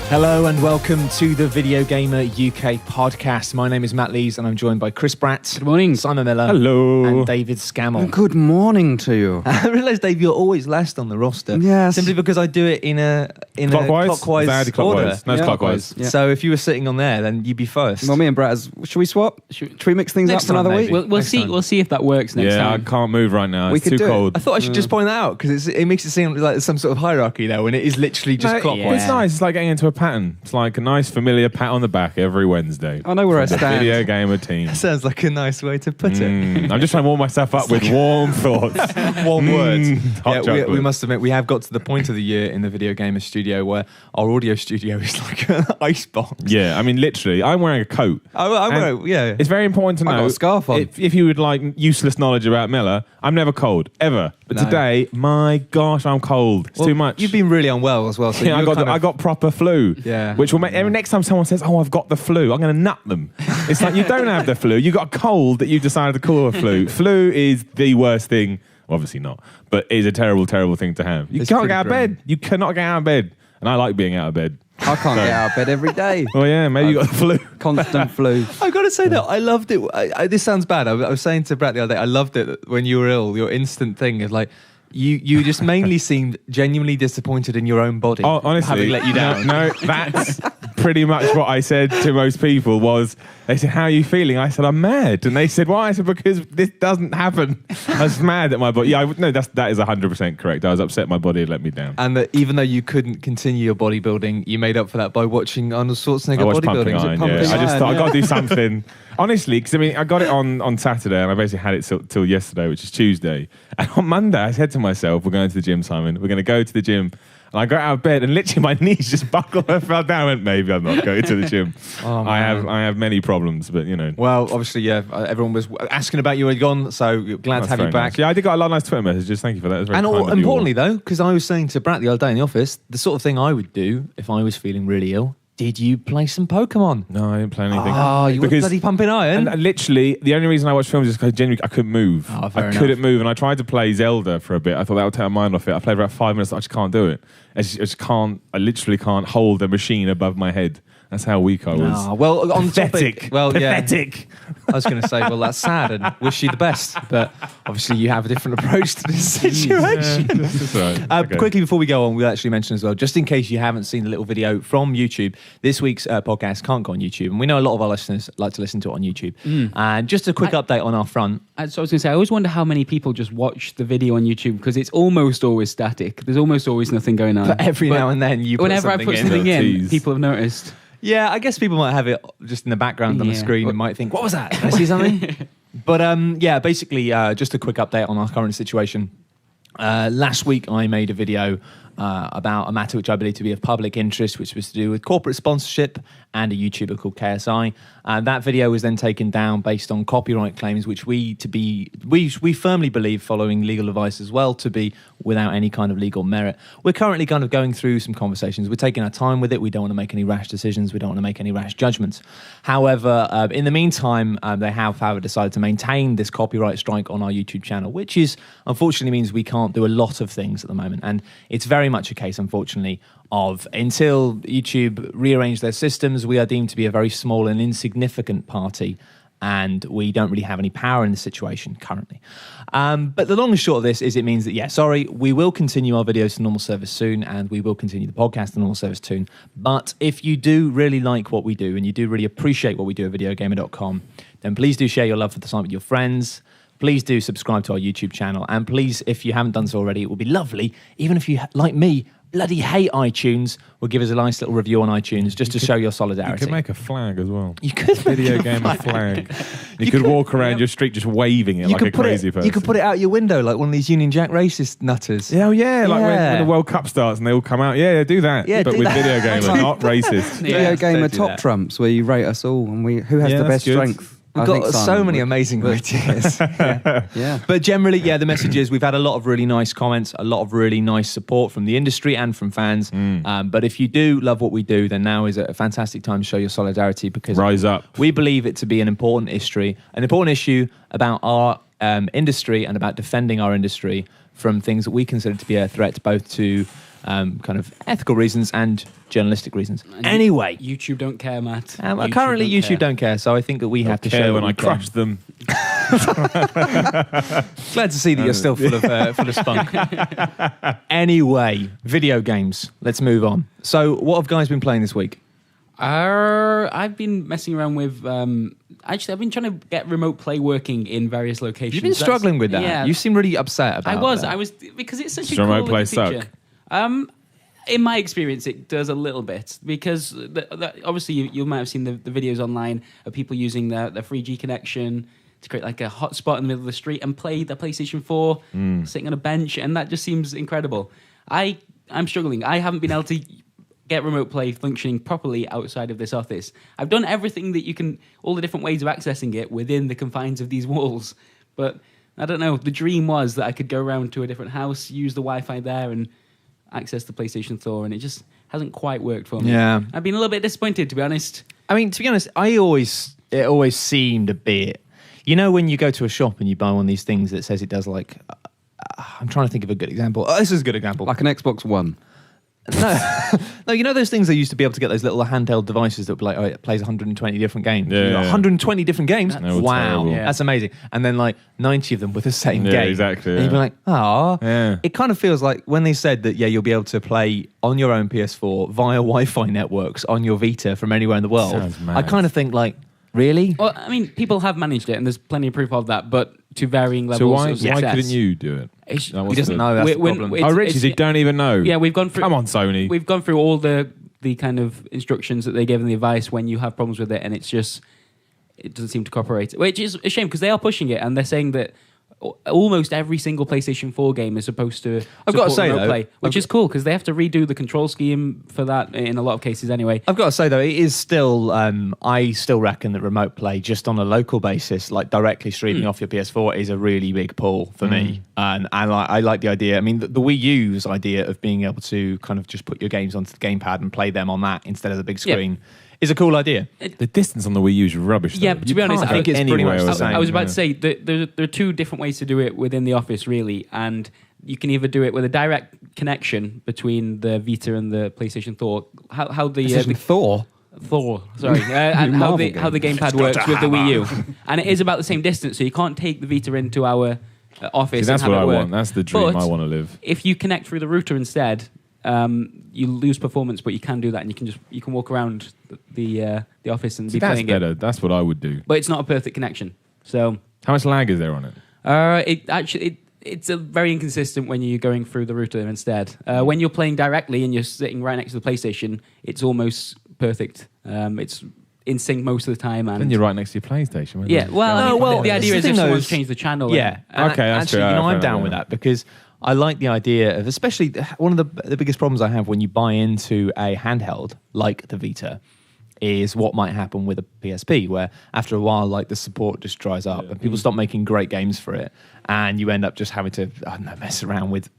Hello and welcome to the Video Gamer UK podcast. My name is Matt Lees and I'm joined by Chris Bratt. Good morning. Simon Miller. Hello. And David Scammell. Good morning to you. I realise, Dave, you're always last on the roster. Yes. Simply because I do it in a clockwise order. No, it's clockwise. Yeah. So if you were sitting on there, then you'd be first. Well, me and Brad, should we swap? Should we mix things Next up for another time, week? maybe. We'll Next see. time. We'll see if that works next Yeah, I time. can't move right now. We It's could too do it. cold. I thought I should just point that out because it makes it seem like there's some sort of hierarchy there when it is literally just clockwise. It's nice. It's like getting into a pattern. It's like a nice familiar pat on the back every Wednesday. I know where I The stand. Video Gamer team. Sounds like a nice way to put it. I'm just trying to warm myself up with warm thoughts. One word. Hot chocolate. We must admit, we have got to the point of the year in the Video Gamer studio where our audio studio is like an icebox. Yeah, I mean, literally, I'm wearing a coat. Yeah. It's very important to I know. got a scarf on. If you would like useless knowledge about Miller, I'm never cold, ever. But No. today, my gosh, I'm cold. It's Well, too much. You've been really unwell as well. So Yeah, you're I got proper flu. Yeah. Which will make every next time someone says, "Oh, I've got the flu," I'm going to nut them. It's like you don't have the flu. You got a cold that you decided to call a flu. Flu is the worst thing. Obviously not, but it's a terrible, terrible thing to have. You It's can't pretty get out of grim. bed. You cannot get out of bed, and I like being out of bed. I can't get out of bed every day. Well, yeah, maybe you got the flu. Constant flu. I've got to say that I loved it. This sounds bad. I was saying to Brett the other day, I loved it when you were ill. Your instant thing is like, you just mainly seemed genuinely disappointed in your own body. Oh, honestly, having let you down. No, that's pretty much what I said to most people. Was they said, "How are you feeling?" I said, "I'm mad," and they said, "Why?" I said, "Because this doesn't happen." I was mad at my body. Yeah, no, that is 100% correct. I was upset my body had let me down. And that even though you couldn't continue your bodybuilding, you made up for that by watching Arnold Schwarzenegger I watched bodybuilding. Pumping Iron, Pumping yeah. I just Iron, thought yeah. I got to do something. Honestly, because I mean, I got it on Saturday and I basically had it till yesterday, which is Tuesday. And on Monday, I said to myself, "We're going to the gym, Simon. We're going to go to the gym." And I got out of bed and literally my knees just buckled and fell down. I went, maybe I'm not going to the gym. Oh, I man. have many problems, but you know. Well, obviously, yeah, everyone was asking about you when you're gone, so glad to That's have you very back. nice. Yeah, I did get a lot of nice Twitter messages. Thank you for that. It was very And kind of you all. importantly, though, because I was saying to Brett the other day in the office, the sort of thing I would do if I was feeling really ill, did you play some Pokemon? No, I didn't play anything. Oh, you were bloody pumping iron. And literally, the only reason I watched films is because genuinely I couldn't move. Oh, fair I enough. couldn't move, and I tried to play Zelda for a bit. I thought that would take my mind off it. I played about 5 minutes. I just can't do it. I just can't. I literally can't hold a machine above my head. That's how weak I was. Ah, well, on Pathetic. topic, well, Pathetic. yeah. I was going to say, well, that's sad, and wish you the best. But obviously, you have a different approach to this situation. That's all right. Okay. Quickly before we go on, we'll actually mention as well, just in case you haven't seen the little video from YouTube, this week's podcast can't go on YouTube, and we know a lot of our listeners like to listen to it on YouTube. And just a quick update on our front. So I was going to say, I always wonder how many people just watch the video on YouTube because it's almost always static. There's almost always nothing going on. But every now and then, you put whenever I something put in. something in, Tease. people have noticed. Yeah, I guess people might have it just in the background on the Yeah. screen and might think, what was that? Did I see something? But yeah, basically, just a quick update on our current situation. Last week, I made a video about a matter which I believe to be of public interest, which was to do with corporate sponsorship and a YouTuber called KSI. That video was then taken down based on copyright claims, which we firmly believe, following legal advice as well, to be without any kind of legal merit. We're currently kind of going through some conversations. We're taking our time with it. We don't want to make any rash decisions. We don't want to make any rash judgments. However, in the meantime, they have, however, decided to maintain this copyright strike on our YouTube channel, which is unfortunately means we can't do a lot of things at the moment. And it's very much a case, unfortunately, of until YouTube rearrange their systems, we are deemed to be a very small and insignificant party, and we don't really have any power in the situation currently. But the long and short of this is it means that, yeah, sorry, we will continue our videos to normal service soon, and we will continue the podcast to normal service soon. But if you do really like what we do, and you do really appreciate what we do at VideoGamer.com, then please do share your love for the site with your friends. Please do subscribe to our YouTube channel. And please, if you haven't done so already, it would be lovely, even if you, like me, bloody hate iTunes, will give us a nice little review on iTunes just to show your solidarity. You could make a flag as well. You could Video Gamer flag. You could walk around your street just waving it like a crazy person. You could put it out your window like one of these Union Jack racist nutters. Yeah, like when the World Cup starts and they all come out. Yeah, do that. Yeah, but do with that. Video Gamer, not racist. Video Gamer don't do Top that. Trumps, where you rate us all and who has Yeah, the that's best good. strength. We've I got think so Simon many would. amazing ideas. Yeah. Yeah. But generally, yeah, the message is we've had a lot of really nice comments, a lot of really nice support from the industry and from fans. But if you do love what we do, then now is a fantastic time to show your solidarity, because Rise up. we believe it to be an important issue about our industry and about defending our industry from things that we consider to be a threat both to kind of ethical reasons and journalistic reasons. Anyway, YouTube don't care, Matt. currently YouTube don't care, so I think that we have to show when that I we can. crush them. Glad to see that you're still full of spunk. Anyway, video games. Let's move on. So, what have guys been playing this week? I've been messing around with. Actually, I've been trying to get remote play working in various locations. You've been struggling with that. Yeah, You seem really upset about that. I was because it's such Does a cool remote play looking feature. suck? In my experience, it does a little bit because obviously you might have seen the videos online of people using their 3G connection to create like a hotspot in the middle of the street and play the PlayStation 4 sitting on a bench, and that just seems incredible. I'm struggling. I haven't been able to get remote play functioning properly outside of this office. I've done everything that you can, all the different ways of accessing it within the confines of these walls, but I don't know. The dream was that I could go around to a different house, use the Wi-Fi there, and access the PlayStation Store, and it just hasn't quite worked for me. Yeah. I've been a little bit disappointed, to be honest. I mean, to be honest, it always seemed a bit. You know, when you go to a shop and you buy one of these things that says it does like, I'm trying to think of a good example. Oh, this is a good example. Like an Xbox One. No, you know those things they used to be able to get those little handheld devices that like, oh, it plays 120 different games. Yeah, You go, yeah. 120 different games. They were Wow, terrible. Yeah. that's amazing. And then like 90 of them with the same Yeah, game. exactly, And you'd be yeah. like, oh, Yeah. It kind of feels like when they said that you'll be able to play on your own PS4 via Wi-Fi networks on your Vita from anywhere in the world. Sounds mad. I kind of think like, really? Well, I mean, people have managed it, and there's plenty of proof of that, but to varying levels So why of success. couldn't you do it? It's- That He was doesn't the- know that's the When- problem. when- Oh, It's- Richard, you don't even know. Yeah, we've gone through. Come on, Sony. We've gone through all the kind of instructions that they give and the advice when you have problems with it, and it doesn't seem to cooperate, which is a shame because they are pushing it and they're saying that almost every single PlayStation 4 game is supposed to I've got to support say, remote though, play, which is cool because they have to redo the control scheme for that in a lot of cases anyway. I've got to say though, it is still. I still reckon that remote play, just on a local basis, like directly streaming off your PS4, is a really big pull for me. And I like the idea. I mean, the Wii U's idea of being able to kind of just put your games onto the gamepad and play them on that instead of the big screen is a cool idea. The distance on the Wii U is rubbish. Yeah, though. to You be honest, can't I think go it's pretty anywhere much the with same. that. I was about Yeah. to say that there are two different ways to do it within the office, really, and you can either do it with a direct connection between the Vita and the PlayStation Thor. How the PlayStation Thor. Thor, sorry, and how Marvel the gamepad works with the Wii U, and it is about the same distance, so you can't take the Vita into our office. See, that's and have what it I work. want. That's the dream But I want to live. if you connect through the router instead, you lose performance, but you can do that, and you can walk around the office and See, be that's playing better. it. That's what I would do. But it's not a perfect connection, so. How much lag is there on it? It's a very inconsistent when you're going through the router instead. When you're playing directly and you're sitting right next to the PlayStation, it's almost perfect. It's in sync most of the time. And Then you're right next to your PlayStation. Wouldn't yeah, you? well, I mean, well, the idea the is thing if though someone's is- changed the channel. Yeah. and- Okay, that's actually, true. I'm Fair down enough, with yeah. that because I like the idea of, especially one of the biggest problems I have when you buy into a handheld like the Vita is what might happen with a PSP, where after a while, like the support just dries up and people stop making great games for it, and you end up just having to, I don't know, mess around with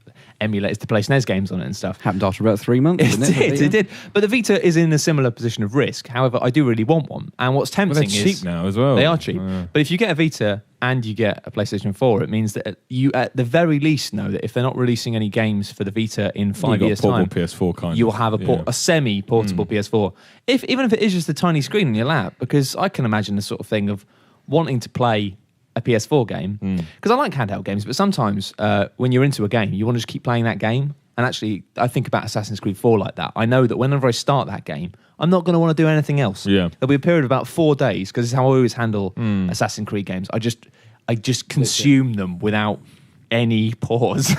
emulators to play SNES games on it and stuff. Happened after about 3 months, didn't it? It did. But the Vita is in a similar position of risk. However, I do really want one. And what's Well, tempting they're is cheap now as well. they are cheap. Yeah. But if you get a Vita and you get a PlayStation 4, it means that you at the very least know that if they're not releasing any games for the Vita in 5 years' portable time, PS4 kind you'll of. have a semi-portable PS4. Even if it is just a tiny screen in your lap, because I can imagine the sort of thing of wanting to play a PS4 game, because I like handheld games, but sometimes when you're into a game, you want to just keep playing that game. And actually, I think about Assassin's Creed 4 like that. I know that whenever I start that game, I'm not going to want to do anything else. Yeah. There'll be a period of about 4 days, because this is how I always handle Assassin's Creed games. I just consume them without any pause,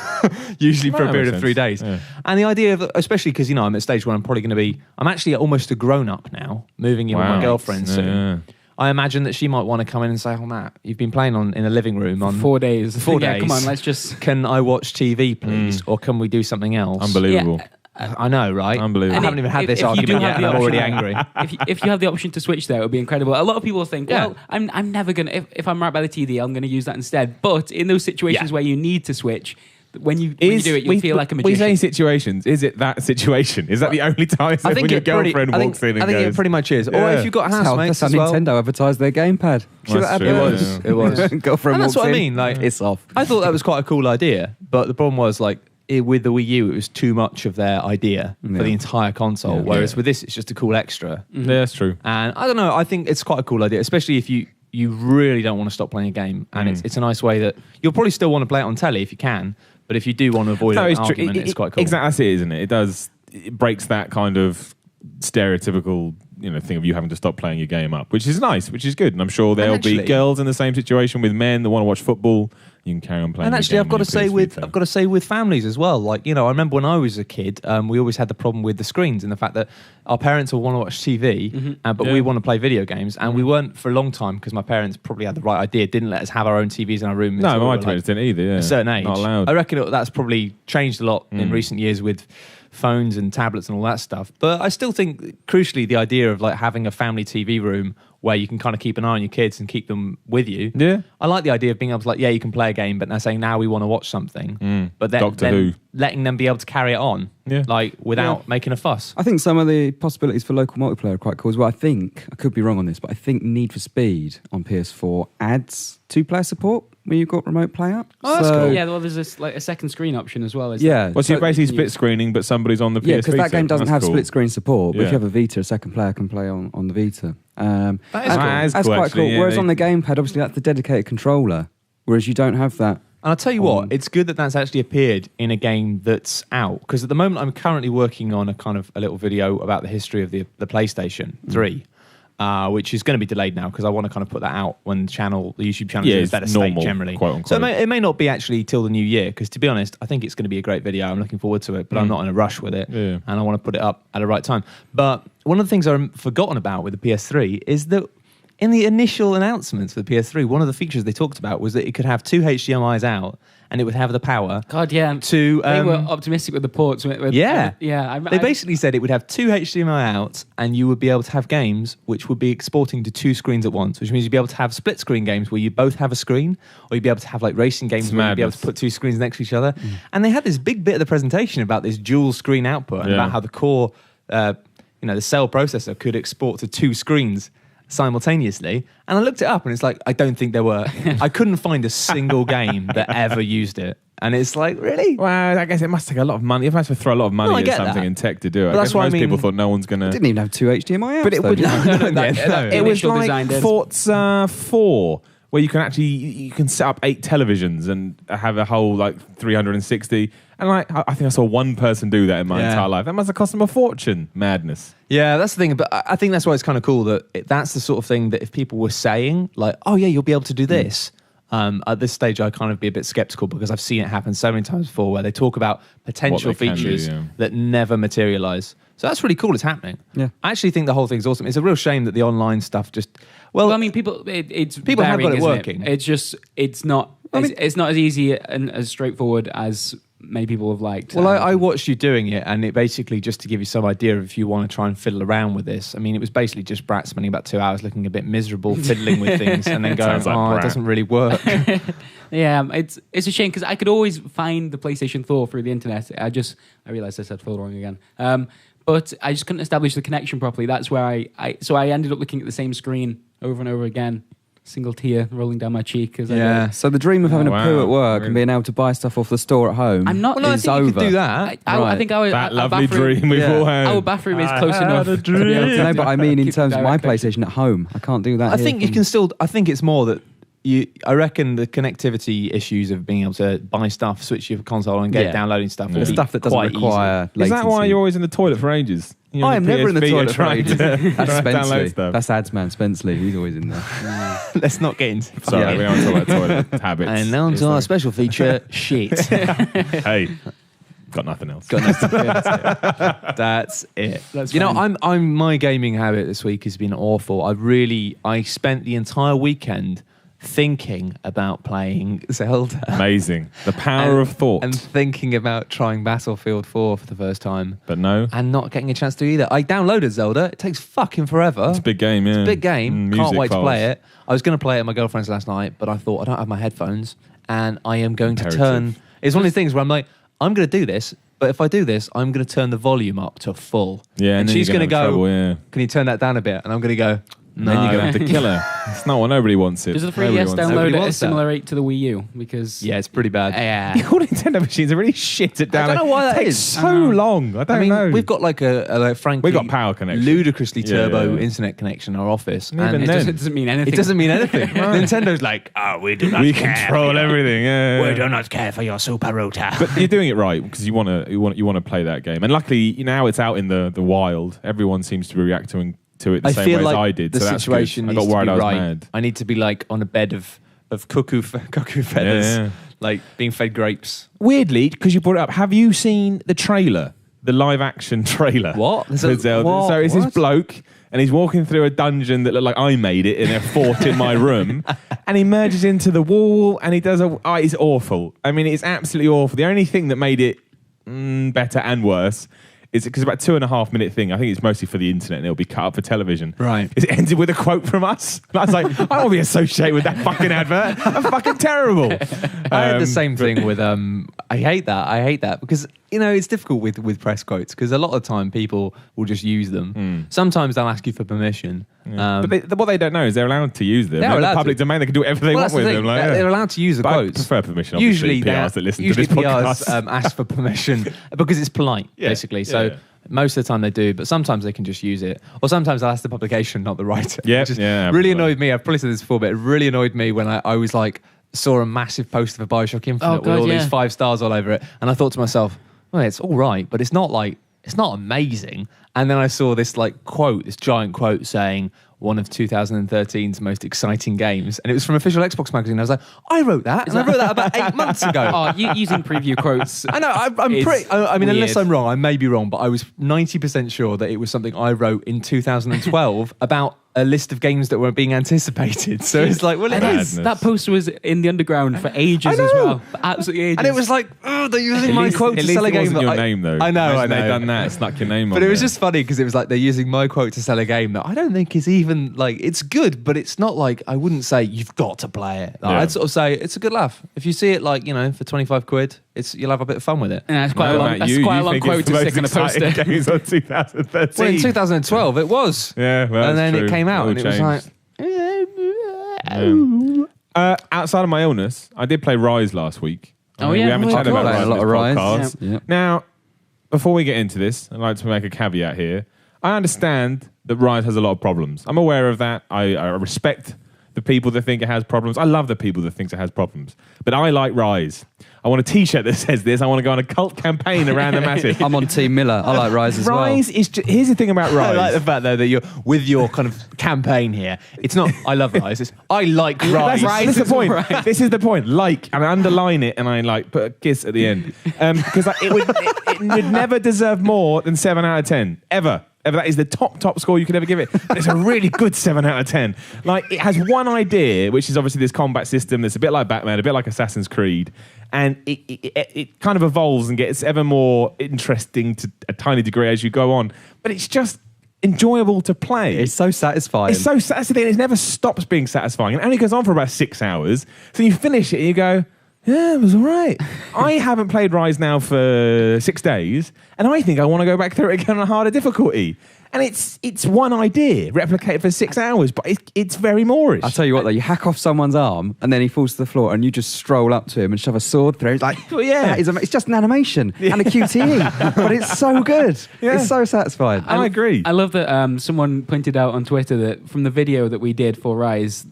usually for Well, a that period makes of 3 sense. days. Yeah. And the idea of, especially because, I'm at a stage where I'm actually almost a grown-up now, moving in with my Wow. girlfriend soon. Yeah. I imagine that she might want to come in and say, "Oh, Matt, you've been playing in a living room on 4 days. 4 Yeah, days. come on, let's just. Can I watch TV, please, or can we do something else?" Unbelievable. I know, right? Unbelievable. I And haven't even had if- this if you do argument yet, have and the I'm already option- angry. if you have the option to switch there, it would be incredible. A lot of people think, Yeah. well, I'm never going to, if I'm right by the TV, I'm going to use that instead. But in those situations Yeah. where you need to switch, when you do it, you feel like a We say magician. situations. Is it that situation? Is that the only time when your girlfriend walks in and I think goes? it pretty much is. Or Yeah. if you've got a That's how housemate as well. Nintendo advertised their gamepad. That's See what true, happened? yeah. It was. Girlfriend And that's walks what I in, mean, like- it's off. I thought that was quite a cool idea, but the problem was like with the Wii U, it was too much of their idea for the entire console. Yeah. Whereas with this, it's just a cool extra. Yeah, that's true. And I don't know, I think it's quite a cool idea, especially if you really don't want to stop playing a game. And it's a nice way that you'll probably still want to play it on telly if you can. But if you do want to avoid an argument, it's quite cool. Exactly, that's it, isn't it? It breaks that kind of stereotypical thing of you having to stop playing your game up, which is nice, which is good. And I'm sure there'll be girls in the same situation with men that want to watch football. You can carry on playing. And actually, I've got to say with families as well. Like, I remember when I was a kid, we always had the problem with the screens and the fact that our parents will want to watch TV, but we want to play video games, and we weren't for a long time because my parents probably had the right idea, didn't let us have our own TVs in our room. No, my parents didn't either. Yeah, a certain age. Not allowed. I reckon that's probably changed a lot in recent years with phones and tablets and all that stuff. But I still think, crucially, the idea of like having a family TV room where you can kind of keep an eye on your kids and keep them with you. Yeah. I like the idea of being able to you can play a game, but now saying now we want to watch something. But then letting them be able to carry it on, without making a fuss. I think some of the possibilities for local multiplayer are quite cool as well. I could be wrong on this, but I think Need for Speed on PS4 adds 2-player support when you've got remote play up. Oh, that's cool. Yeah, well, there's a second screen option as well. Yeah. Well, so you're basically split screening, but somebody's on the PS Vita. Yeah, because that game doesn't have split screen support, but if Yeah. you have a Vita, a second player can play on the Vita. That is cool. That's cool, quite actually, cool. yeah, Whereas they- on the gamepad, obviously that's the dedicated controller, whereas you don't have that. And I'll tell you what, it's good that that's actually appeared in a game that's out. Because at the moment, I'm currently working on a little video about the history of the PlayStation 3, which is going to be delayed now because I want to kind of put that out when the YouTube channel is in a better state generally. Quote unquote. So it may not be actually till the new year, because to be honest, I think it's going to be a great video. I'm looking forward to it, but I'm not in a rush with it. Yeah. And I want to put it up at the right time. But one of the things I've forgotten about with the PS3 is that in the initial announcements for the PS3, one of the features they talked about was that it could have 2 HDMIs out and it would have the power. God, yeah. To they were optimistic with the ports. They basically said it would have 2 HDMI outs and you would be able to have games which would be exporting to 2 screens at once, which means you'd be able to have split screen games where you both have a screen, or you'd be able to have like racing games where you'd be able to put 2 screens next to each other. And they had this big bit of the presentation about this dual screen output and about how the core, the cell processor could export to 2 screens simultaneously. And I looked it up and it's like, I don't think I couldn't find a single game that ever used it. And it's like, really? Well, I guess it must take a lot of money. If I have to throw a lot of money at something in tech to do it, But I that's guess why most people thought no one's going to... Didn't even have 2 HDMI outs. But it would... It was Initial design like did. Forza 4, where you can set up 8 televisions and have a whole 360. And I think I saw one person do that in my entire life. That must have cost them a fortune. Madness. Yeah, that's the thing. But I think that's why it's kind of cool that that's the sort of thing that if people were saying, like, oh yeah, you'll be able to do this. At this stage, I kind of be a bit skeptical because I've seen it happen so many times before where they talk about potential features that never materialize. So that's really cool. It's happening. Yeah. I actually think the whole thing's awesome. It's a real shame that the online stuff just... Well, I mean, people have got it working. It's just, it's not as easy and as straightforward as many people have liked. Well, I watched you doing it, and it basically, just to give you some idea of if you want to try and fiddle around with this, I mean, it was basically just Brat spending about 2 hours looking a bit miserable, fiddling with things, and then going, it doesn't really work. Yeah, it's a shame because I could always find the PlayStation Thor through the internet. I realised I said Thor wrong again. But I just couldn't establish the connection properly. That's where I ended up looking at the same screen over and over again. Single tear rolling down my cheek. So the dream of having a poo at work and being able to buy stuff off the store at home I'm not. I think you could do that. I think that lovely dream we've all had. Our bathroom is close enough. A dream. No, but I mean in terms of my PlayStation at home, I can't do that. I think you can still... I think it's more that I reckon the connectivity issues of being able to buy stuff, switch your console and get downloading stuff. The stuff that doesn't require latency. Is that why you're always in the toilet for ages? I am never in the toilet for trying ages. to That's download Spensley. stuff. That's Adsman Spensley. He's always in there. Let's not get into... Sorry, we don't talk about toilet habits. And now to our special feature, shit. Hey, got nothing else. That's it. I'm my gaming habit this week has been awful. I spent the entire weekend thinking about playing Zelda. Amazing. The power of thought. And thinking about trying Battlefield 4 for the first time. But no. And not getting a chance to either. I downloaded Zelda. It takes fucking forever. It's a big game, yeah. It's a big game. Can't wait to files. play it. I was going to play it at my girlfriend's last night, but I thought I don't have my headphones and I am going to turn... It's one of these things where I'm like, I'm going to do this, but if I do this, I'm going to turn the volume up to full. Yeah, and then she's you're going to gonna go, have trouble, can you turn that down a bit? And I'm going to go, Then you're going to have to kill her. It's not what nobody wants it. Does the Nobody 3DS wants it. download Nobody at a wants that. similar rate to the Wii U? Because Yeah, it's pretty bad. All Nintendo machines are really shit at downloading. I don't know why that it takes is. so long. I don't know. We've got like a frankly, We've got power connection. ludicrously turbo Yeah. internet connection in our office. Even and it then. doesn't mean anything. it doesn't mean anything. Nintendo's like, we do not we care control for your- everything. Yeah, We yeah. do not care for your super router. But you're doing it right because you want to play that game, and luckily now it's out in the wild. Everyone seems to be reacting to it the I same feel way like as I did. the So that's situation good. I needs got worried to I be was right. mad. I need to be like on a bed of cuckoo feathers, Yeah. like being fed grapes. Weirdly, because you brought it up, have you seen the trailer, the live action trailer? What? For Zelda? What? So it's this What? bloke, and he's walking through a dungeon that looked like I made it in a fort in my room, and he merges into the wall, and he does it's awful. I mean, it's absolutely awful. The only thing that made it better and worse is because it's about 2.5 minute thing. I think it's mostly for the internet and it'll be cut up for television. Right. It ended with a quote from us. And I was like, I don't want to be associated with that fucking advert. That's fucking terrible. I had the same thing with I hate that because it's difficult with press quotes because a lot of the time people will just use them. Sometimes they'll ask you for permission. But what they don't know is they're allowed to use them. They're They're in allowed the public to. domain. They can do whatever they want that's with the them. thing. Like, They're allowed to use the But I quotes. prefer permission, obviously. Usually, PRs that listen to usually this PRs podcast. ask for permission because it's polite, Yeah, basically. yeah, So yeah. most of the time they do, but sometimes they can just use it, or sometimes they'll ask the publication, not the writer. Yeah, which is yeah, really absolutely. annoyed me. I've probably said this before, but it really annoyed me when I was like saw a massive poster for Bioshock Infinite with all these 5 stars all over it, and I thought to myself, well, it's all right, but it's not amazing. And then I saw this this giant quote saying one of 2013's most exciting games, and it was from Official Xbox Magazine. I was like, I wrote that, and I wrote that about 8 months ago. Oh, using preview quotes. I know. I'm is pretty. I mean, unless weird. I'm wrong, I may be wrong, but I was 90% sure that it was something I wrote in 2012 about a list of games that were being anticipated. So it's like, well, it And is. Madness. that poster was in the underground for ages I as know. well. For absolutely ages. And it was like, oh, they're using At my least- quote at to least sell a it game. wasn't that your name, though. I know. Imagine they'd done that, snuck your name on But it was there. just funny because it was like they're using my quote to sell a game that I don't think is even it's good, but it's not I wouldn't say you've got to play it. Yeah. I'd sort of say it's a good laugh. If you see it for 25 quid, you'll have a bit of fun with it. Yeah, it's quite a long, Matt, that's quite a long think quote it's the to most stick on a poster. exciting games on 2013. Well, in 2012 it was. Yeah, well, and then that's it true. came out All and it was like, changed. Outside of my illness, I did play Rise last week. Oh, We yeah, haven't we chatted talked about about Rise a lot on of this Rise. podcast. Yep. Now, before we get into this, I'd like to make a caveat here. I understand that Rise has a lot of problems. I'm aware of that. I respect the people that think it has problems. I love the people that think it has problems. But I like Rise. I want a T-shirt that says this. I want to go on a cult campaign around the masses. I'm on Team Miller. I like Rise as well. Rise is here's the thing about Rise. I like the fact though that you're with your kind of campaign here. It's not I love Rise. It's I like Rise. This is the point. This is the point. And I underline it, and I put a kiss at the end because it would never deserve more than 7 out of 10 ever. That is the top score you could ever give it. But it's a really good 7 out of 10. It has one idea, which is obviously this combat system that's a bit like Batman, a bit like Assassin's Creed, and it kind of evolves and gets ever more interesting to a tiny degree as you go on. But it's just enjoyable to play. It's so satisfying. That's the thing. It never stops being satisfying. It only goes on for about 6 hours. So you finish it and you go, yeah, it was all right. I haven't played Rise now for 6 days, and I think I want to go back through it again on a harder difficulty. And it's one idea replicated for 6 hours, but it's very Moorish. I'll tell you what, though, you hack off someone's arm and then he falls to the floor and you just stroll up to him and shove a sword through. It's like, Well, yeah. it's just an animation and a QTE, but it's so good. Yeah. It's so satisfying. I agree. I love that someone pointed out on Twitter that from the video that we did for Rise,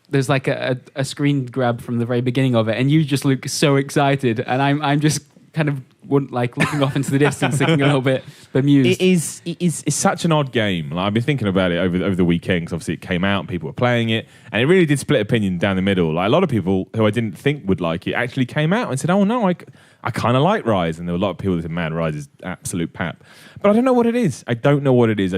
there's like a screen grab from the very beginning of it, and you just look so excited, and I'm just kind of looking off into the distance, looking a little bit bemused. It's such an odd game. I've been thinking about it over the weekend because obviously it came out and people were playing it, and it really did split opinion down the middle. A lot of people who I didn't think would like it actually came out and said, "Oh no, I kind of like Rise," and there were a lot of people that said, "Man, Rise is absolute pap." But I don't know what it is. I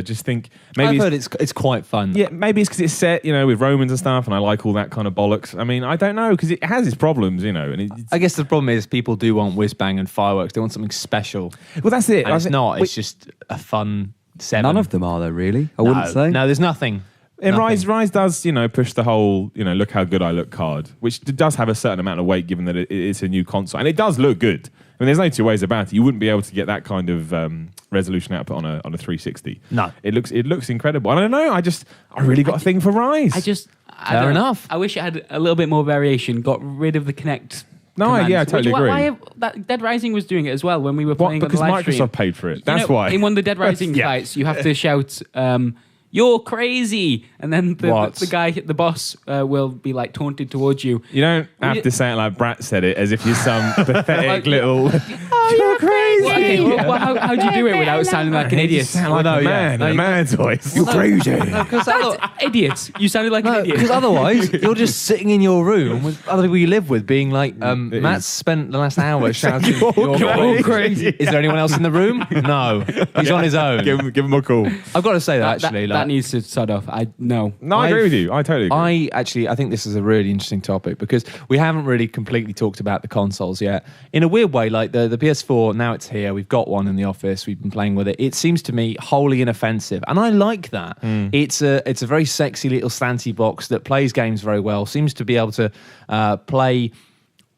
just think maybe I've heard it's quite fun. yeah, maybe it's because it's set, with Romans and stuff, and I like all that kind of bollocks. I mean, I don't know, because it has its problems, and it's, I guess the problem is people do want whiz bang and fireworks. They want something special, well, that's it. and it's not. It's just a fun 7. None of them are, though, really. I wouldn't say. No, there's nothing. And Nothing. Rise does, push the whole, look how good I look card, which does have a certain amount of weight given that it's a new console. And it does look good. I mean, there's no two ways about it. You wouldn't be able to get that kind of resolution output on a 360. No. It looks incredible. I don't know. I really got a thing for Rise. Fair enough. I wish it had a little bit more variation. Got rid of the Kinect. No, commands. yeah, I totally agree. Dead Rising was doing it as well when we were playing Because on the live Microsoft stream. paid for it. That's why. In one of the Dead Rising Yeah. fights, you have to shout, "You're crazy," and then the guy, the boss, will be like taunted towards you. You don't have to say it like Brat said it, as if you're some pathetic little. You're crazy. Well, okay, how do you do it without sounding like an idiot? Sound like a man, a man's voice. You're crazy. Idiots. You sounded like an idiot. Because otherwise, you're just sitting in your room with other people you live with, being like, Matt's spent the last hour shouting, "You're crazy." Is there anyone else in the room? No, he's on his own. Give him a call. I've got to say that actually, that needs to start off. No, I agree with you. I totally agree. I think this is a really interesting topic because we haven't really completely talked about the consoles yet. In a weird way, like the PS4, now it's here. We've got one in the office. We've been playing with it. It seems to me wholly inoffensive, and I like that. It's a very sexy little slanty box that plays games very well. Seems to be able to play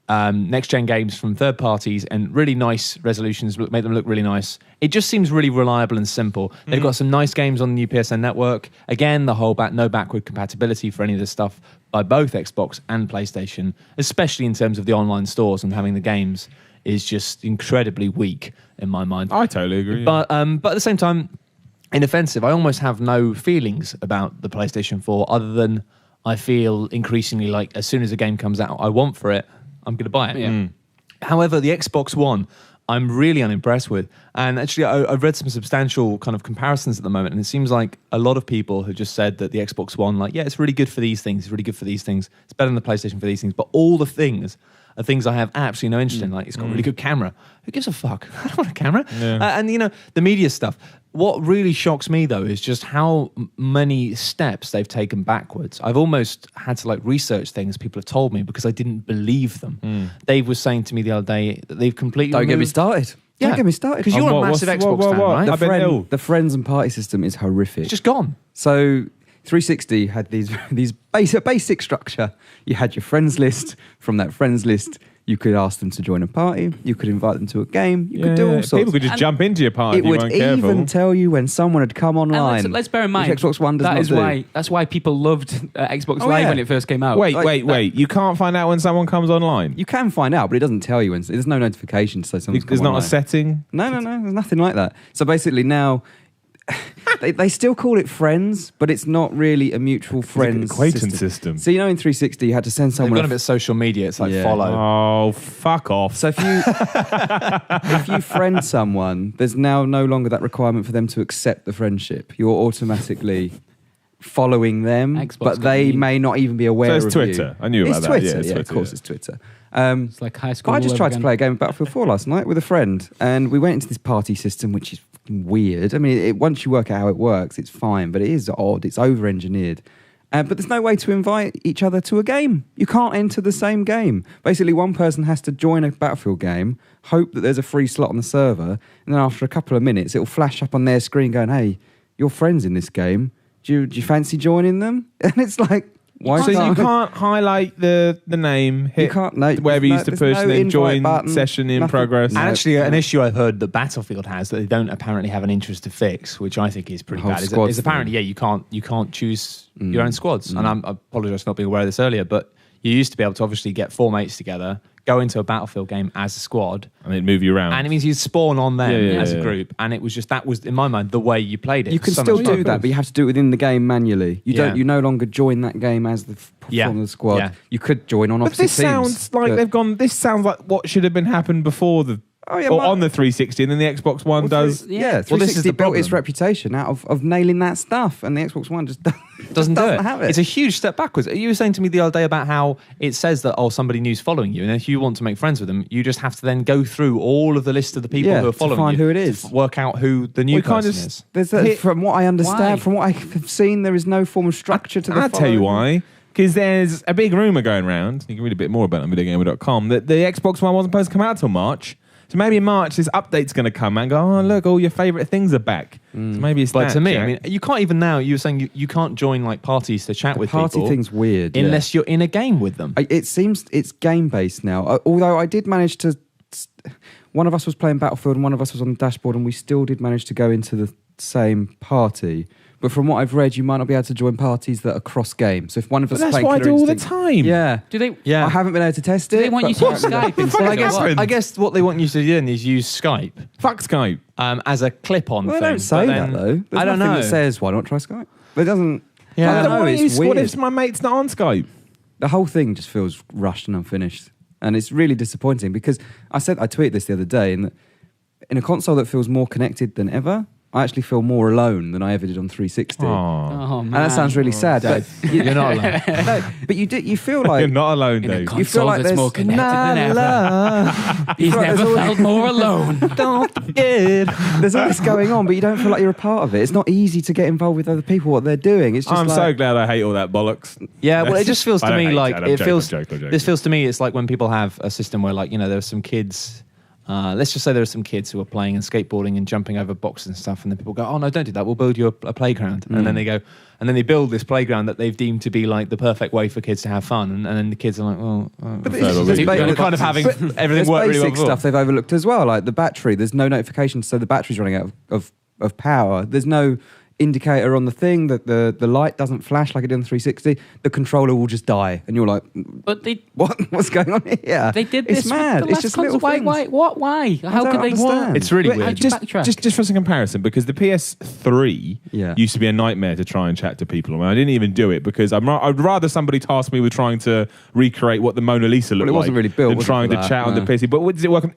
next gen games from third parties and really nice resolutions, make them look really nice. It just seems really reliable and simple. They've got some nice games on the new PSN network. Again, the whole no backward compatibility for any of this stuff by both Xbox and PlayStation, especially in terms of the online stores and having the games, is just incredibly weak in my mind. I totally agree. But at the same time, inoffensive. I almost have no feelings about the PlayStation 4 other than I feel increasingly like as soon as a game comes out I want for it, I'm going to buy it. Yeah. However, the Xbox One, I'm really unimpressed with. And actually, I've read some substantial kind of comparisons at the moment, and it seems like a lot of people have just said that the Xbox One, like, yeah, it's really good for these things, it's really good for these things, it's better than the PlayStation for these things, but all the things are things I have absolutely no interest in. Like, it's got a really good camera. Who gives a fuck? I don't want a camera. Yeah. And, the media stuff. What really shocks me, though, is just how many steps they've taken backwards. I've almost had to, research things people have told me because I didn't believe them. Dave was saying to me the other day that they've completely Don't get me removed- started. Yeah. Don't get me started. Because you're a massive Xbox fan, right? I've been ill. The friends and party system is horrific. It's just gone. So 360 had these basic structure. You had your friends list. From that friends list, you could ask them to join a party. You could invite them to a game. You could do all sorts. People could just jump into your party It if you would weren't even careful. tell you when someone had come online. And let's bear in mind which Xbox One does not do. that's why people loved Xbox Oh, Live yeah. when it first came out. Wait. You can't find out when someone comes online? You can find out, but it doesn't tell you. And there's no notification to say someone's come There's not online. a setting? No. There's nothing like that. So basically now, they still call it friends, but it's not really a mutual friends acquaintance system. So in 360 you had to send They've someone. gone a bit social media. It's like Yeah. follow. Oh, fuck off. So if you friend someone, there's now no longer that requirement for them to accept the friendship. You're automatically following them, Xbox but they got may not even be aware So it's of Twitter. you. I knew about It's that. Twitter. Yeah, it's Of Twitter, course yeah. it's Twitter. It's like high school. But I just all tried over to again. play a game of Battlefield 4 last night with a friend, and we went into this party system, which is fucking weird. I mean, once you work out how it works, it's fine, but it is odd. It's over-engineered. But there's no way to invite each other to a game. You can't enter the same game. Basically, one person has to join a Battlefield game, hope that there's a free slot on the server, and then after a couple of minutes, it'll flash up on their screen going, hey, your friend's in this game. Do you fancy joining them? And it's like, why So you can't can't highlight the name, hit You can't, no, wherever you used to there's push, no and then invite join button, session in nothing. progress. No. And actually, an issue I've heard that Battlefield has that they don't apparently have an interest to fix, which I think is pretty The whole bad, squad is apparently, thing. you can't choose your own squads. And I apologise for not being aware of this earlier, but you used to be able to obviously get four mates together, go into a Battlefield game as a squad, And then move you around. and it means you spawn on them Yeah, as a yeah. group. And it was just, that was, in my mind, the way you played it. You can So still much do fun. that, but you have to do it within the game manually. Yeah. You no longer join that game as the Yeah. from the squad. Yeah. You could join on But opposite this teams. sounds like but- they've gone. This sounds like what should have been happened before the, Oh, yeah, or my- on the 360, and then the Xbox One Well, does. Yeah, Well, this is 360 the built its problem. reputation out of nailing that stuff, and the Xbox One just doesn't do it. have it. It's a huge step backwards. You were saying to me the other day about how it says that, somebody new's following you, and if you want to make friends with them, you just have to then go through all of the list of the people Yeah, who are to following find you who it is. to work out who the new We can't person just- is. There's a, Hit- from what I understand, Why? from what I've seen, there is no form of structure to the. I'll tell you following. why. Because there's a big rumour going around. You can read a bit more about it on VideoGamer.com that the Xbox One wasn't supposed to come out till March So maybe in March this update's going to come and go, oh look, all your favourite things are back. So maybe it's But that, to me, Jack. I mean, you can't even now. You were saying you can't join like parties to chat with Party people. thing's weird. unless you're in a game with them. It seems it's game based now. Although I did manage to. One of us was playing Battlefield and one of us was on the dashboard, and we still did manage to go into the same party. But from what I've read, you might not be able to join parties that are cross game. So if one of us But is that's playing what I Killer do all the Instinct- time. Yeah. Do they? Yeah. I haven't been able to test Do it. they want you to but use Skype instead? Well, or I what? guess what they want you to do then is use Skype Fuck Skype. as a clip-on Well, thing. they don't say but that then- though. There's I don't nothing know. that says why not try Skype. But it doesn't. Yeah. I don't Then know. why don't It's you- what weird. if my mate's not on Skype? The whole thing just feels rushed and unfinished, and it's really disappointing because I tweeted this the other day, and in a console that feels more connected than ever, I actually feel more alone than I ever did on 360. Aw. Oh, man. And that sounds really sad, but You're not alone. no, but you feel You're like not alone, In a Dave. console you feel like that's there's more connected than ever. He's feel like never there's always- felt more alone. Don't forget. there's all this going on, but you don't feel like you're a part of it. It's not easy to get involved with other people, what they're doing. It's just I'm like, so glad I hate all that bollocks. Yeah, well, it just feels I to don't me hate like that. I'm it joking, feels. I'm joking. This feels to me it's like when people have a system where, like, you know, there are some kids. Let's just say there are some kids who are playing and skateboarding and jumping over boxes and stuff, and then people go, "Oh no, don't do that. We'll build you a playground." And then they go, and then they build this playground that they've deemed to be like the perfect way for kids to have fun, and then the kids are like, "Oh." But So it's are just we. ba- They're kind of having everything there's work really well. basic before. stuff they've overlooked as well, like the battery. There's no notification, so the battery's running out of power. There's no indicator on the thing that the light doesn't flash like it did on 360. The controller will just die, and you're like, But they what's going on here? they did It's this mad. with the it's last just console. little things. Why? How don't could they understand. It's really Wait, weird. how'd you backtrack? Just for some comparison, because the PS3 Yeah. used to be a nightmare to try and chat to people. I mean, I didn't even do it because I'd rather somebody task me with trying to recreate what the Mona Lisa looked it like wasn't really built, than was it, trying for to that? chat on the No. PC. But does it work?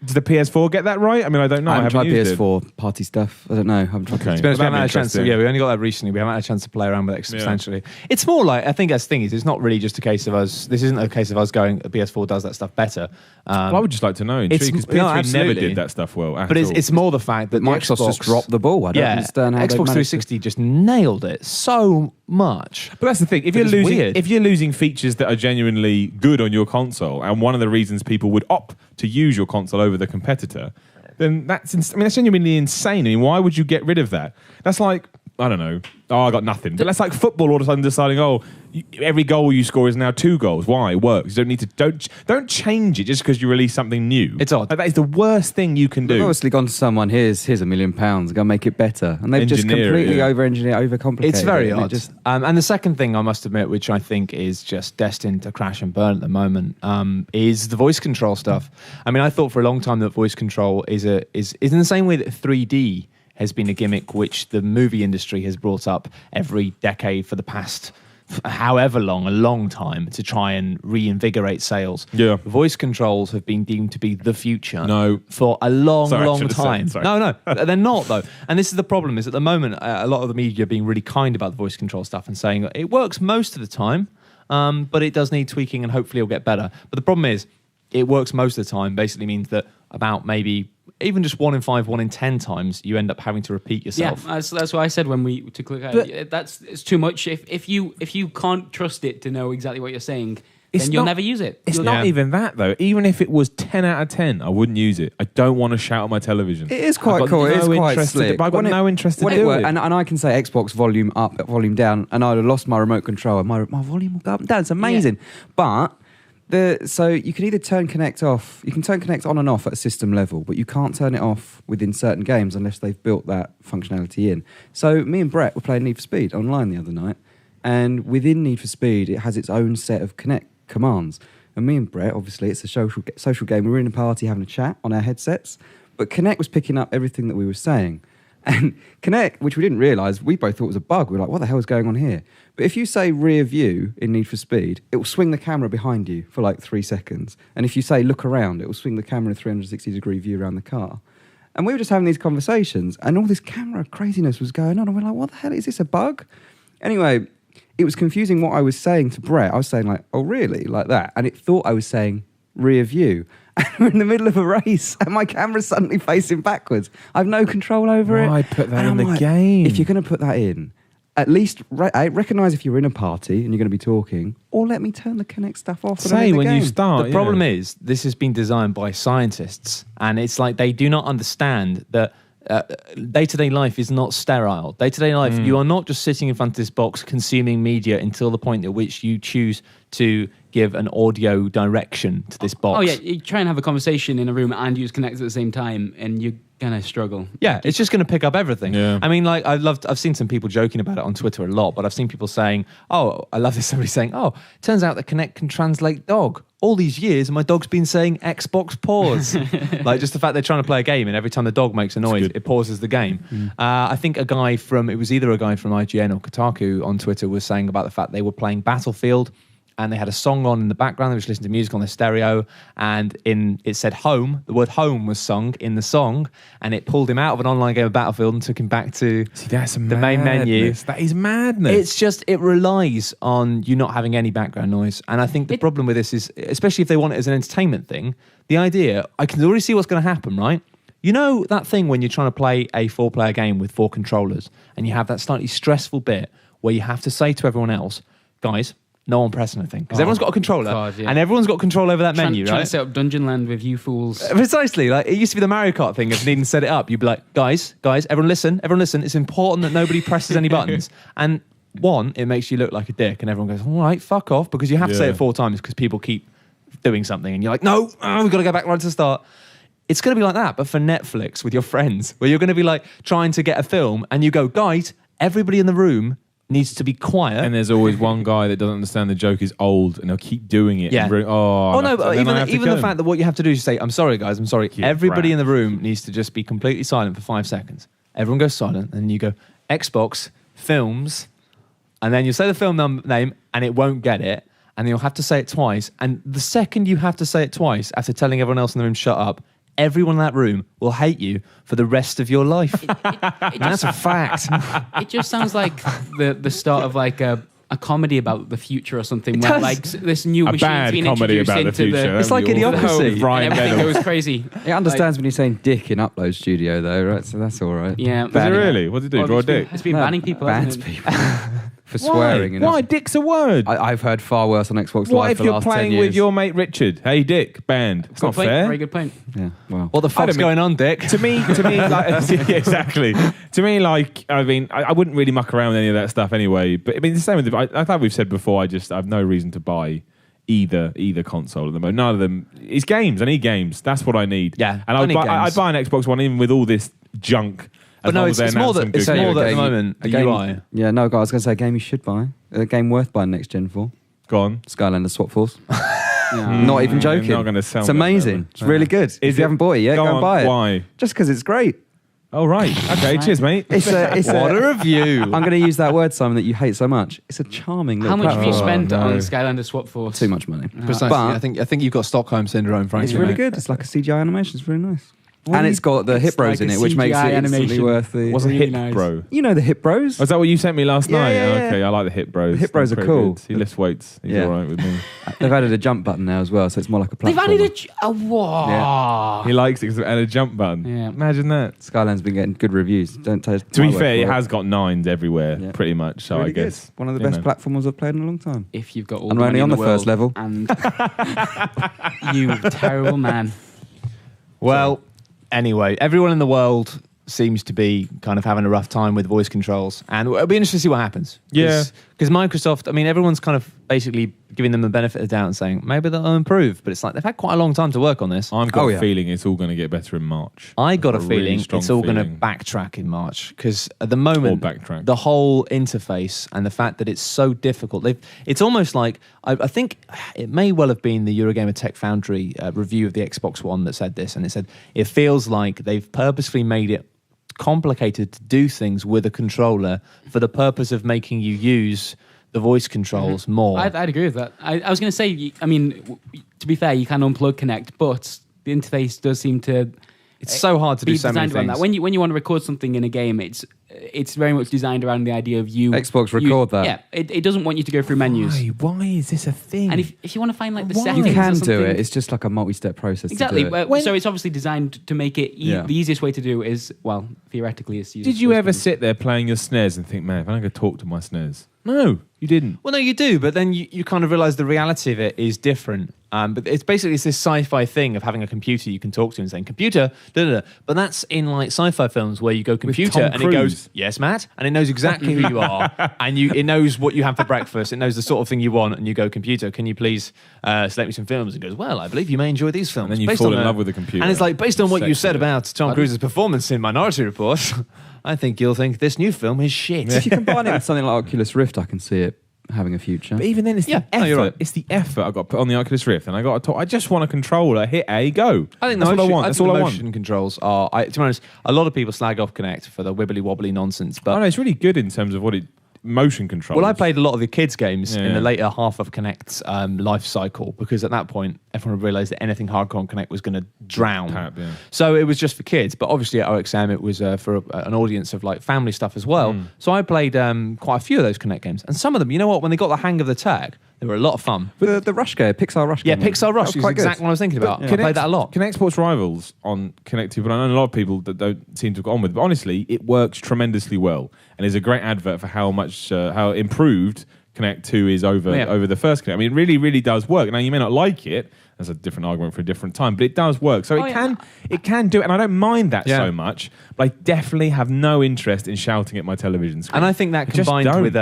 Does the PS4 get that right? I mean, I don't know. I haven't tried used it. PS4 party stuff. I don't know. I haven't tried Okay. PS4. To be honest, we That'd haven't be had a chance to, interesting. we only got that recently. We haven't had a chance to play around with it substantially. It's more like, I think that's the thing is, it's not really just a case of us, this isn't a case of us going, PS4 does that stuff better. Well, I would just like to know, it's- because no, PS3 never absolutely. did that stuff well at But all. it's more the fact that the Microsoft just Xbox- dropped the ball. I don't understand how they Xbox managed 360 just nailed it so much. But that's the thing. If But you're it's weird. losing features that are genuinely good on your console, and one of the reasons people would opt to use your console over the competitor, then that's genuinely insane. I mean, why would you get rid of that? That's like, I don't know. Oh, I got nothing. But that's like football all of a sudden deciding, every goal you score is now 2 goals. Why? It works. You don't need to don't change it just because you release something new. It's odd. Like, that is the worst thing you can They've do. obviously gone to someone, here's £1 million, go make it better. And they've just Engineer it, completely yeah. over-engineered, overcomplicated. It's very it, and it odd. just- And the second thing I must admit, which I think is just destined to crash and burn at the moment, is the voice control stuff. I mean, I thought for a long time that voice control is in the same way that 3D has been a gimmick which the movie industry has brought up every decade for the past however long, a long time, to try and reinvigorate sales. Yeah. Voice controls have been deemed to be the future No. for a long, Sorry, I long should have said- time. sorry. No, they're not though. And this is the problem: is at the moment a lot of the media are being really kind about the voice control stuff and saying it works most of the time, but it does need tweaking and hopefully it'll get better. But the problem is, it works most of the time. Basically means that about maybe even just 1 in 5, 1 in 10 times you end up having to repeat yourself. Yeah, that's what I said when we took a look at it. It's too much. If you can't trust it to know exactly what you're saying, then you'll never use it. It's You'll- not even that though. Even if it was 10 out of 10, I wouldn't use it. I don't want to shout at my television. It is quite I've got cool. It no is quite interest to do- slick. but I've got When no interest to when do worked- it. And I can say Xbox volume up, volume down, and I'd have lost my remote control, and my volume will go up and down. It's amazing. But so you can either turn Connect off. You can turn Connect on and off at a system level, but you can't turn it off within certain games unless they've built that functionality in. So me and Brett were playing Need for Speed online the other night, and within Need for Speed, it has its own set of Connect commands. And me and Brett, obviously, it's a social game. We were in a party having a chat on our headsets, but Connect was picking up everything that we were saying. And Connect, which we didn't realise, we both thought was a bug. We were like, what the hell is going on here? But if you say rear view in Need for Speed, it will swing the camera behind you for like 3 seconds. And if you say look around, it will swing the camera a 360-degree view around the car. And we were just having these conversations, and all this camera craziness was going on. And we're like, what the hell? Is this a bug? Anyway, it was confusing what I was saying to Brett. I was saying like, oh, really? Like that. And it thought I was saying rear view. And we're in the middle of a race, and my camera's suddenly facing backwards. I have no control over it. Why put that And in I'm the like, game? If you're going to put that in, at least recognise if you're in a party and you're going to be talking, or let me turn the Kinect stuff off. Say when you start. The problem is, this has been designed by scientists, and it's like they do not understand that day-to-day life is not sterile. Day-to-day life, you are not just sitting in front of this box consuming media until the point at which you choose to give an audio direction to this box. Oh yeah, you try and have a conversation in a room and use Kinect at the same time, and you're gonna struggle. Yeah, it's just going to pick up everything. Yeah. I mean, like, I've seen some people joking about it on Twitter a lot, but I've seen people saying, oh, I love this, somebody saying, oh, turns out that Kinect can translate dog. All these years, my dog's been saying Xbox pause. Like, just the fact they're trying to play a game, and every time the dog makes a noise, it pauses the game. I think it was either a guy from IGN or Kotaku on Twitter was saying about the fact they were playing Battlefield, and they had a song on in the background. They were just listening to music on their stereo, and it said home. The word home was sung in the song, and it pulled him out of an online game of Battlefield and took him back to the main menu. That is madness. It's just, it relies on you not having any background noise. And I think the problem with this is, especially if they want it as an entertainment thing, the idea, I can already see what's going to happen, right? You know that thing when you're trying to play a 4-player game with 4 controllers, and you have that slightly stressful bit where you have to say to everyone else, guys, no one press anything. Because everyone's got a controller, and everyone's got control over that menu, right? Trying to set up Dungeon Land with you fools. Precisely. Like, it used to be the Mario Kart thing of needing to set it up. You'd be like, guys, everyone listen. It's important that nobody presses any buttons. And one, it makes you look like a dick, and everyone goes, all right, fuck off, because you have to say it 4 times because people keep doing something, and you're like, no, we've got to go back right to the start. It's going to be like that, but for Netflix with your friends, where you're going to be like trying to get a film, and you go, guys, everybody in the room needs to be quiet. And there's always one guy that doesn't understand the joke is old, and they'll keep doing it. Yeah. Even the fact that what you have to do is say, I'm sorry, guys, I'm sorry. Everybody in the room needs to just be completely silent for 5 seconds. Everyone goes silent, and you go, Xbox, films, and then you say the film name, and it won't get it, and then you'll have to say it twice. And the second you have to say it twice, after telling everyone else in the room, shut up, everyone in that room will hate you for the rest of your life. That's a fact. It just sounds like the start of like a comedy about the future or something. Where like this new machine's being introduced into the... It's like Idiocracy. Right, everything goes crazy. It understands when you're saying dick in Upload Studio, though, right? So that's all right. Yeah. Does it really? What does it do? Draw a dick? It's been banning people, hasn't it? Bans people. For swearing. Why? Dick's a word. I've heard far worse on Xbox What Live if for the you're last 10 playing years. with your mate Richard? Hey, Dick, banned. It's not fair. Very good point. Yeah, well. What the fuck's going on, Dick? To me, like, exactly. To me, like, I mean, I wouldn't really muck around with any of that stuff anyway. But I mean, it's the same with I thought we've said before. I have no reason to buy either console at the moment. None of them. It's games. I need games. That's what I need. Yeah, and I'd buy an Xbox One even with all this junk. But no, it's more that at the moment, the UI. Yeah, no, guys, I was going to say a game you should buy. A game worth buying next gen for. Go on. Skylanders Swap Force. Not even joking. You're not going to sell It's amazing. It's really good. If you haven't bought it yet, go and buy it. Why? Just because it's great. Oh, right. Okay, cheers, mate. It's What a review. I'm going to use that word, Simon, that you hate so much. It's a charming little How much have you platform. spent on Skylanders Swap Force? Too much money. Precisely. But I think you've got Stockholm syndrome, frankly. it's really mate. good. It's like a CGI animation. It's really nice. And it's got the hip bros in it, which makes it instantly worth the... What's a Really hip nice. bro? You know the hip bros? Oh, is that what you sent me last Yeah, night? yeah, yeah. Okay, I like the hip bros. The hip bros They're are pretty cool. good. He lifts weights. He's all right with me. They've added a jump button now as well, so it's more like a platform. They've added a... He likes it and a jump button. Yeah. Imagine that. Skyland's been getting good reviews. Don't take To my be word fair, for it has got 9s everywhere, pretty much. So Really I guess good. One of the best platforms I've played in a long time. If you've got all I'm the only money on in the world first level. And you terrible man. Well, anyway, everyone in the world seems to be kind of having a rough time with voice controls, and it'll be interesting to see what happens. Yeah. Because Microsoft, I mean, everyone's kind of basically giving them the benefit of the doubt and saying maybe they'll improve, but it's like they've had quite a long time to work on this. I've got a feeling it's all going to get better in March. I got a really feeling strong it's all going to feeling. backtrack in March, because at the moment, backtrack. the whole interface and the fact that it's so difficult, it's almost like, I think it may well have been the Eurogamer Tech Foundry review of the Xbox One that said this, and it said, it feels like they've purposefully made it complicated to do things with a controller for the purpose of making you use the voice controls more. I'd agree with that. I was going to say, I mean, to be fair, you can unplug Kinect, but the interface does seem to... It's so hard to do so many things. When you want to record something in a game, it's it's very much designed around the idea of you. Xbox record that. Yeah, it doesn't want you to go through menus. Why is this a thing? And if you want to find like the Why? settings, You can or do something, it. It's just like a multi-step process. exactly. To do it. But, so it's obviously designed to make it the easiest way to do is, well, theoretically, it's. Did you ever sit there playing your SNES and think, man, if I'm going to talk to my SNES? No, you didn't. Well, no, you do, but then you kind of realise the reality of it is different. But it's basically this sci-fi thing of having a computer you can talk to and saying, computer, da-da-da. But that's in like sci-fi films where you go computer Tom and it goes, Cruise. yes, Matt, and it knows exactly who you are, and it knows what you have for breakfast, it knows the sort of thing you want, and you go, computer, can you please select me some films? And it goes, well, I believe you may enjoy these films. And then you Based fall on in love with the computer. And it's like, based on what you Sex said with it. about Tom Cruise's performance in Minority Report, I think you'll think this new film is shit. If you combine it with something like Oculus Rift, I can see it having a future. But even then, it's the Yeah, no, effort. you're right. It's the effort I got to put on the Oculus Rift, and I got to talk. I just want a controller, hit A, go. I think that's what I want. That's all I want. motion controls are. To be honest, a lot of people slag off Kinect for the wibbly wobbly nonsense, but I know it's really good in terms of what it motion control. well, I played a lot of the kids' games Yeah, in the yeah. later half of Kinect's life cycle because at that point everyone realised that anything hardcore on Kinect was going to drown. Tap, yeah. So it was just for kids, but obviously at OXM it was for an audience of like family stuff as well. So I played quite a few of those Kinect games, and some of them, you know what, when they got the hang of the tech, they were a lot of fun. The Rush game, Pixar Rush Yeah, game. Pixar Rush is exactly what I was thinking about. I played that a lot. Kinect Sports Rivals on Kinect 2, but I know a lot of people that don't seem to have got on with it. But honestly, it works tremendously well and is a great advert for how much how improved Kinect 2 is over the first Kinect. I mean, it really, really does work. Now, you may not like it. That's a different argument for a different time, but it does work. So it can do it, and I don't mind that so much. But I definitely have no interest in shouting at my television screen. And I think that I just combined don't. with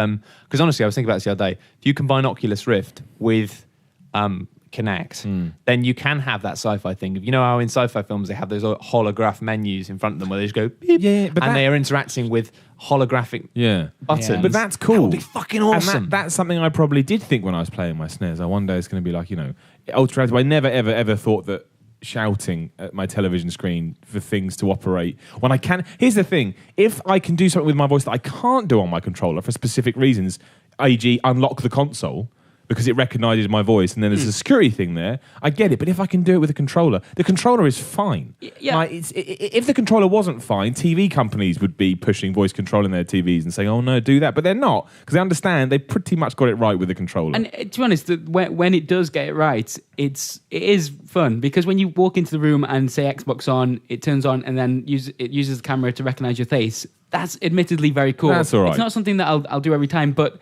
because honestly, I was thinking about this the other day. If you combine Oculus Rift with Kinect, then you can have that sci-fi thing. You know how in sci-fi films they have those holograph menus in front of them where they just go beep, but they are interacting with holographic buttons. But that's cool. That would be fucking awesome. And that's something I probably did think when I was playing my SNES. I one day it's going to be like, ultra. I never, ever, ever thought that shouting at my television screen for things to operate when I can. Here's the thing: if I can do something with my voice that I can't do on my controller for specific reasons, e.g., unlock the console because it recognises my voice, and then there's a security thing there, I get it. But if I can do it with a controller, the controller is fine. Yeah. Like, if the controller wasn't fine, TV companies would be pushing voice control in their TVs and saying, "Oh no, do that." But they're not, because they understand they pretty much got it right with the controller. And to be honest, when it does get it right, it is fun because when you walk into the room and say Xbox on, it turns on, and then it uses the camera to recognise your face. That's admittedly very cool. That's all right. It's not something that I'll do every time, but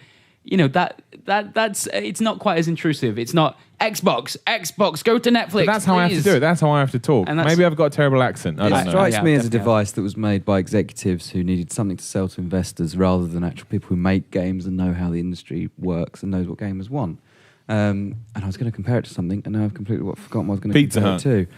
that's it's not quite as intrusive. It's not Xbox, go to Netflix. But that's how I have to do it. That's how I have to talk. And Maybe I've got a terrible accent. I don't It know. strikes me as a definitely. device that was made by executives who needed something to sell to investors rather than actual people who make games and know how the industry works and knows what gamers want. And I was going to compare it to something, and now I've completely forgotten what I was going to Pizza compare Hut. it to.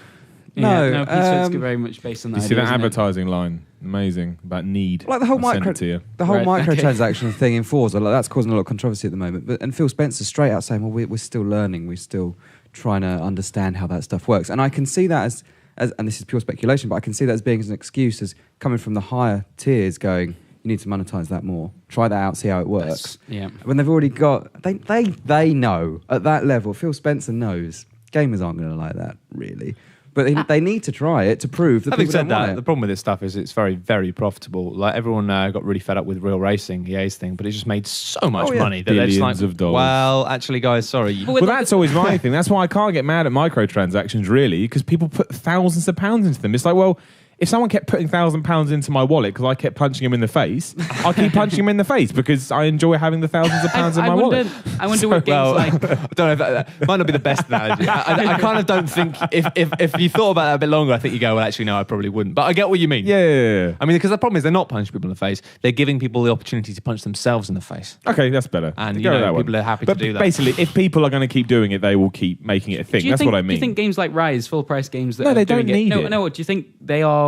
No, Pizza Hut's very much based on that. You see idea, that isn't it? advertising line? Amazing. About need. Like the whole I'll send it to you. microtransaction Right, okay. thing in Forza, like that's causing a lot of controversy at the moment. And Phil Spencer's straight out saying, "Well, we're still learning. We're still trying to understand how that stuff works." And I can see that as and this is pure speculation, but I can see that as being as an excuse as coming from the higher tiers, going, "You need to monetize that more. Try that out, see how it works." Yeah. When they've already got, they know at that level. Phil Spencer knows gamers aren't going to like that really. But they need to try it to prove that Having people said don't want that, it. the problem with this stuff is it's very, very profitable. Like everyone got really fed up with Real Racing, EA's thing, but it just made so much money that they're just like, Billions of dollars. well, actually, guys, sorry. But Well, that's always my thing. That's why I can't get mad at microtransactions, really, because people put thousands of pounds into them. It's like, well, if someone kept putting £1,000 into my wallet because I kept punching him in the face, I'll keep punching him in the face because I enjoy having the thousands of pounds in my wallet. I wonder what games like. I don't know if that might not be the best analogy. I kind of don't think if you thought about that a bit longer, I think you go, well, actually, no, I probably wouldn't. But I get what you mean. Yeah. I mean, because the problem is they're not punching people in the face; they're giving people the opportunity to punch themselves in the face. Okay, that's better. And, Go you know, with that one. people are happy But to do that. Basically, if people are going to keep doing it, they will keep making it a thing. That's what I Do mean. you think games like Rise, full price games that No, are they doing don't need it? it. No, do you think they are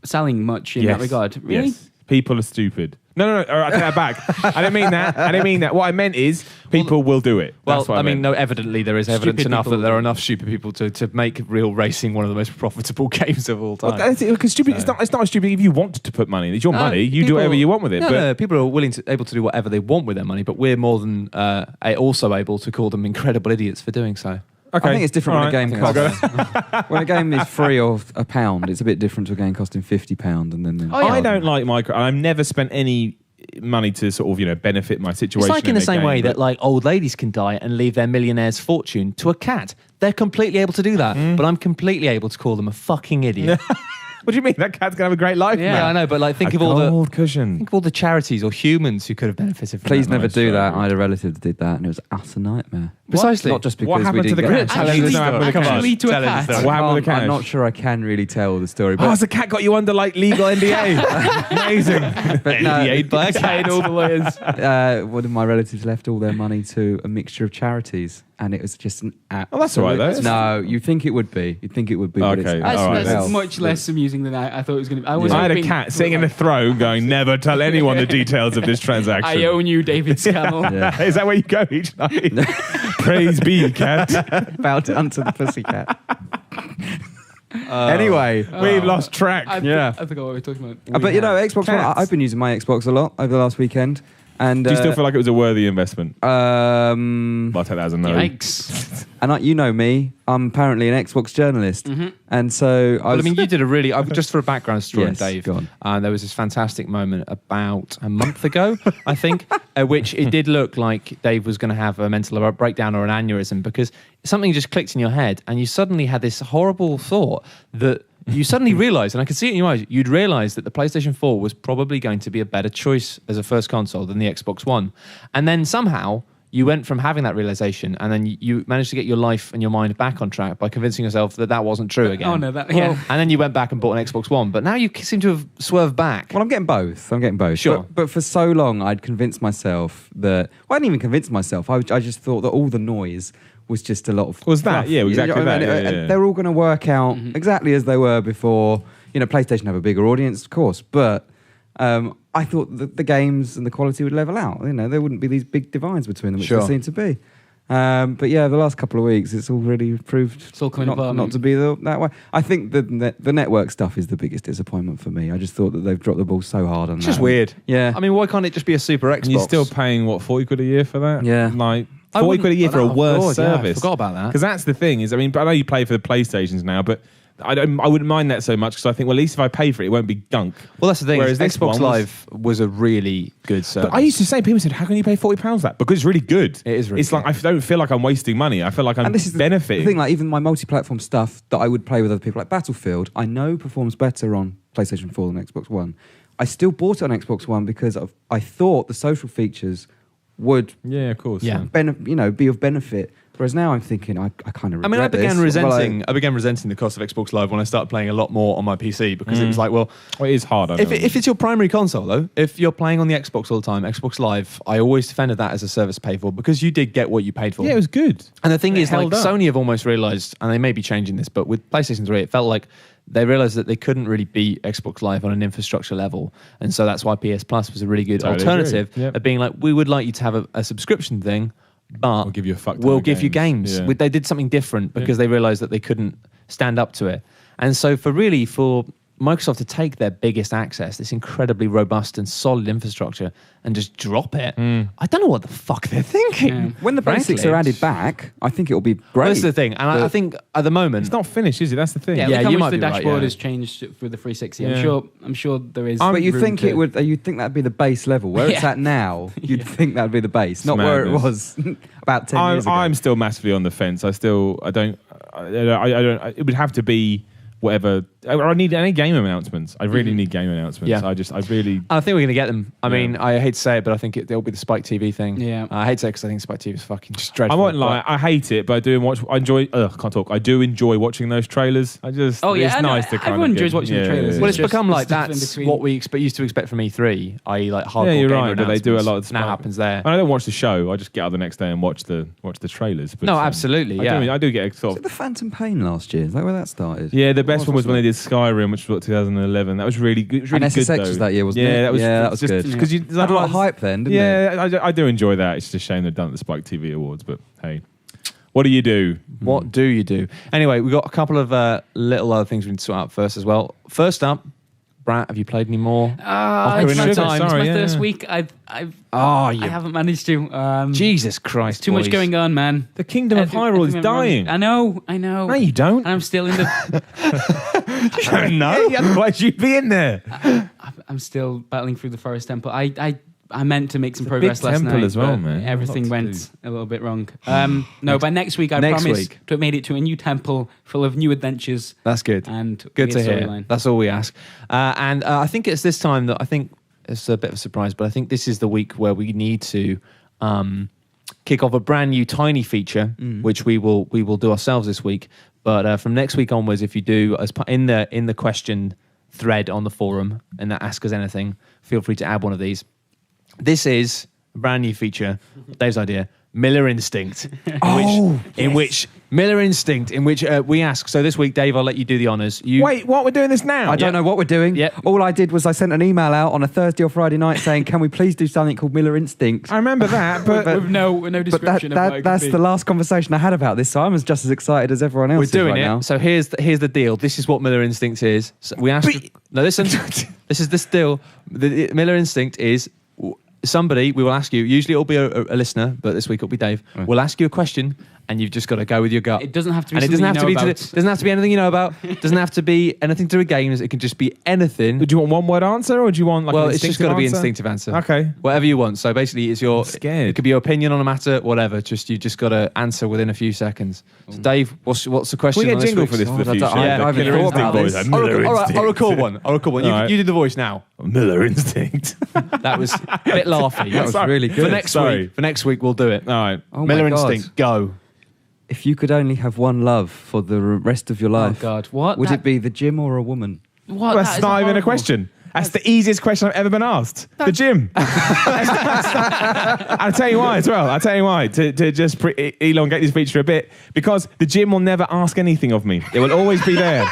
selling much in that regard? Really? Yes. People are stupid. No. I take that back. I didn't mean that. What I meant is people will do it. Well, That's what I mean, meant. no, evidently there is evidence Stupid enough people. that there are enough stupid people to make Real Racing one of the most profitable games of all time. Well, that's it, because stupid. It's not stupid if you want to put money in. It's your money. You do People- whatever you want with it. No, people are able to do whatever they want with their money, but we're more than also able to call them incredible idiots for doing so. Okay. I think it's different when a game I'll go. costs. When a game is free or £1, it's a bit different to a game costing £50, and then. I don't like micro. I've never spent any money to sort of benefit my situation. It's like in the same game, way but- that like old ladies can die and leave their millionaire's fortune to a cat. They're completely able to do that, but I'm completely able to call them a fucking idiot. What do you mean? That cat's gonna have a great life. Yeah, man. I know, but like think A of all gold the cushion. think of all the charities or humans who could have benefited from Please that. never Nice, do very that. good. I had a relative that did that, and it was an utter nightmare. Precisely. Not just because What we happened to didn't the get cat? Actually, Tell us the story. actually to a Tell us the cat. story. What happened with the cat? I'm not sure I can really tell the story, but Oh, has the cat got you under like legal NDA? Amazing. But no, NDA'd by a cat. all the lawyers. one of my relatives left all their money to a mixture of charities, and it was just an absolute... Oh, that's all right, though. No, you think it would be. You'd think it would be. But Okay. it's All right, That's that's- much less amusing than I thought it was going to be. I had a cat sitting in a throne going, never tell anyone the details of this transaction. I own you, David Scannell. Yeah. Is that where you go each night? Praise be, cat. Bow down to the pussycat. Anyway, We've lost track. Yeah. I forgot what we were talking about. but Xbox One, Cats. I've been using my Xbox a lot over the last weekend. And, Do you still feel like it was a worthy investment? Well, I'll take that as a no. Yikes. and you know me, I'm apparently an Xbox journalist. And so I Well, was... I mean, you did a really, just for a background story, Yes, Dave, go on. there was this fantastic moment about a month ago, I think, at which it did look like Dave was going to have a mental breakdown or an aneurysm because something just clicked in your head and you suddenly had this horrible thought that you suddenly realised, and I could see it in your eyes, you'd realised that the PlayStation 4 was probably going to be a better choice as a first console than the Xbox One. And then somehow you went from having that realisation and then you managed to get your life and your mind back on track by convincing yourself that that wasn't true again. Oh, no, yeah. And then you went back and bought an Xbox One, but now you seem to have swerved back. Well, I'm getting both. Sure. But for so long, I'd convinced myself that... Well, I didn't even convince myself. I just thought that all the noise was just a lot of... Was that? fluff. Yeah, exactly You know what I that, mean? yeah, And yeah. they're all going to work out exactly as they were before. PlayStation have a bigger audience, of course, but I thought that the games and the quality would level out. There wouldn't be these big divides between them, which Sure. there seem to be. But yeah, the last couple of weeks, it's all really proved It's all coming apart, not mate. to be that way. I think the network stuff is the biggest disappointment for me. I just thought that they've dropped the ball so hard on It's that. just weird. Yeah. I mean, why can't it just be a super Xbox? And you're still paying, what, 40 quid a year for that? Yeah. Like, I 40 wouldn't- quid a year for a oh, worse God, yeah, I service. forgot about that. Because that's the thing is, I mean, but I know you play for the PlayStations now, but I wouldn't mind that so much because I think, well, at least if I pay for it, it won't be gunk. Well, that's the thing. Whereas Is this one Xbox was- Live was a really good service. But I used to say, people said, how can you pay £40 for that? Because it's really good. It is really It's like, I don't feel like I'm wasting money. I feel like I'm And this is benefiting. the thing, like even my multi-platform stuff that I would play with other people, like Battlefield, I know performs better on PlayStation 4 than Xbox One. I still bought it on Xbox One because I thought the social features would Yeah, of course. Yeah. be of benefit. Whereas now I'm thinking, I kind of regret I mean, I began this. resenting. I began resenting the cost of Xbox Live when I started playing a lot more on my PC because it was like, well, Well, it is hard. I know. if it's your primary console though, if you're playing on the Xbox all the time, Xbox Live, I always defended that as a service paid for because you did get what you paid for. yeah, it was good. And the thing It is, like held up. Sony have almost realised, and they may be changing this, but with PlayStation 3, it felt like they realised that they couldn't really beat Xbox Live on an infrastructure level. And so that's why PS Plus was a really good Totally alternative agree. Yep. of being like, we would like you to have a subscription thing, but We'll give you a fuck ton we'll of give you games. games. Yeah. They did something different because they realised that they couldn't stand up to it. And so for Microsoft to take their biggest access, this incredibly robust and solid infrastructure, and just drop it, I don't know what the fuck they're thinking. Yeah. When the basics frankly. are added back, I think it will be great. Well, this is the thing. And I think at the moment, It's not finished, is it? That's the thing. Yeah, Yeah, look how you much might the be right, dashboard yeah. has changed through the 360. Yeah. I'm sure there is. But you room think to- it would? You'd think that'd be the base level where it's Yeah. at now. You'd think that'd be the base, not where it was about 10 years ago. I'm still massively on the fence. I don't. It would have to be whatever. I need any game announcements. I really need game announcements. Yeah. I really. I think we're going to get them. I Yeah. mean, I hate to say it, but I think it'll be the Spike TV thing. Yeah. I hate to say it because I think Spike TV is fucking just I dreadful. won't lie. I hate it, but I do watch. I enjoy. Can't talk. I do enjoy watching those trailers. Oh, yeah, It's I know. nice to kind Everyone of enjoys watching the trailers. Well, it's just become the like stuff in that's between. what we used to expect from E3, i.e., like hardcore Yeah, you're gamer right. But they do a lot of announcements. Now Spike. happens there. And I don't watch the show. I just get up the next day and watch the trailers. But, No, absolutely, yeah. I do get a Was sort it of. the Phantom Pain last year? Is that where that started? Yeah, the best What one was when they it? did Skyrim, which was what, 2011. That was really good. It was really And good, SSX though. was that year, wasn't yeah, it? That was good. Because you Had a lot of hype then, didn't it? yeah, I do enjoy that. It's just a shame they've done it at the Spike TV Awards, but hey, what do you do? What do you do? Anyway, we've got a couple of little other things we need to sort out first as well. First up, Brat, have you played any more? It's Ocarina my, of Time. it's my yeah, first yeah. week. I You haven't managed to. Jesus Christ! Too much boys. going on, man. The Kingdom of Hyrule is dying. I know. No, you don't. And I'm still in the. You don't know. Otherwise, you'd be in there. I'm still battling through the Forest Temple. I meant to make some It's a progress big last temple night, as well, but man. everything Lots to went do. a little bit wrong. No, by next week I Next promise week. to have made it to a new temple full of new adventures That's good. and Good to weird hear. storyline. That's all we ask. And I think it's this time that I think it's a bit of a surprise, but I think this is the week where we need to kick off a brand new tiny feature, which we will do ourselves this week. But from next week onwards, if you do in the question thread on the forum and that Ask Us Anything, feel free to add one of these. This is a brand new feature, Dave's idea, Miller Instinct. In which we ask. So this week, Dave, I'll let you do the honours. Wait, what? We're doing this now? I don't know what we're doing. Yep. All I did was I sent an email out on a Thursday or Friday night saying, can we please do something called Miller Instinct? I remember that, but with no But description of what it that's could the be. last conversation I had about this, so I'm just as excited as everyone else We're is doing right it. now. So here's the deal. This is what Miller Instinct is. So we ask. No, listen. This is the deal. The Miller Instinct is somebody. We will ask you. Usually it'll be a listener, but this week it'll be Dave. We'll ask you a question, and you've just got to go with your gut. It doesn't have to be And it doesn't have to something be. you know about. Doesn't have to be anything you know about. Doesn't have to be anything to do with games. It can just be anything. do you want one word answer or do you want like Well, an it's just instinctive got to be answer? instinctive answer. Okay. Whatever you want. So basically, it's your. I'm scared. It could be your opinion on a matter, whatever. You just got to answer within a few seconds. So Dave, what's the question? Can we on get a jingle week's- for this for the I future? don't- I haven't Killer thought Instinct about boys. this. Miller I'll Instinct. record one. You All right. do the voice now. Miller Instinct. That was a bit laughy. That was really good. For next week, we'll do it. All right. Oh Miller my God. Instinct, go. If you could only have one love for the rest of your life, God, what? would That- it be the gym or a woman? What? Well, That that's is not even a horrible. question. That's the easiest question I've ever been asked. The gym. I'll tell you why as well. I'll tell you why. To just elongate this feature a bit. Because the gym will never ask anything of me. It will always be there.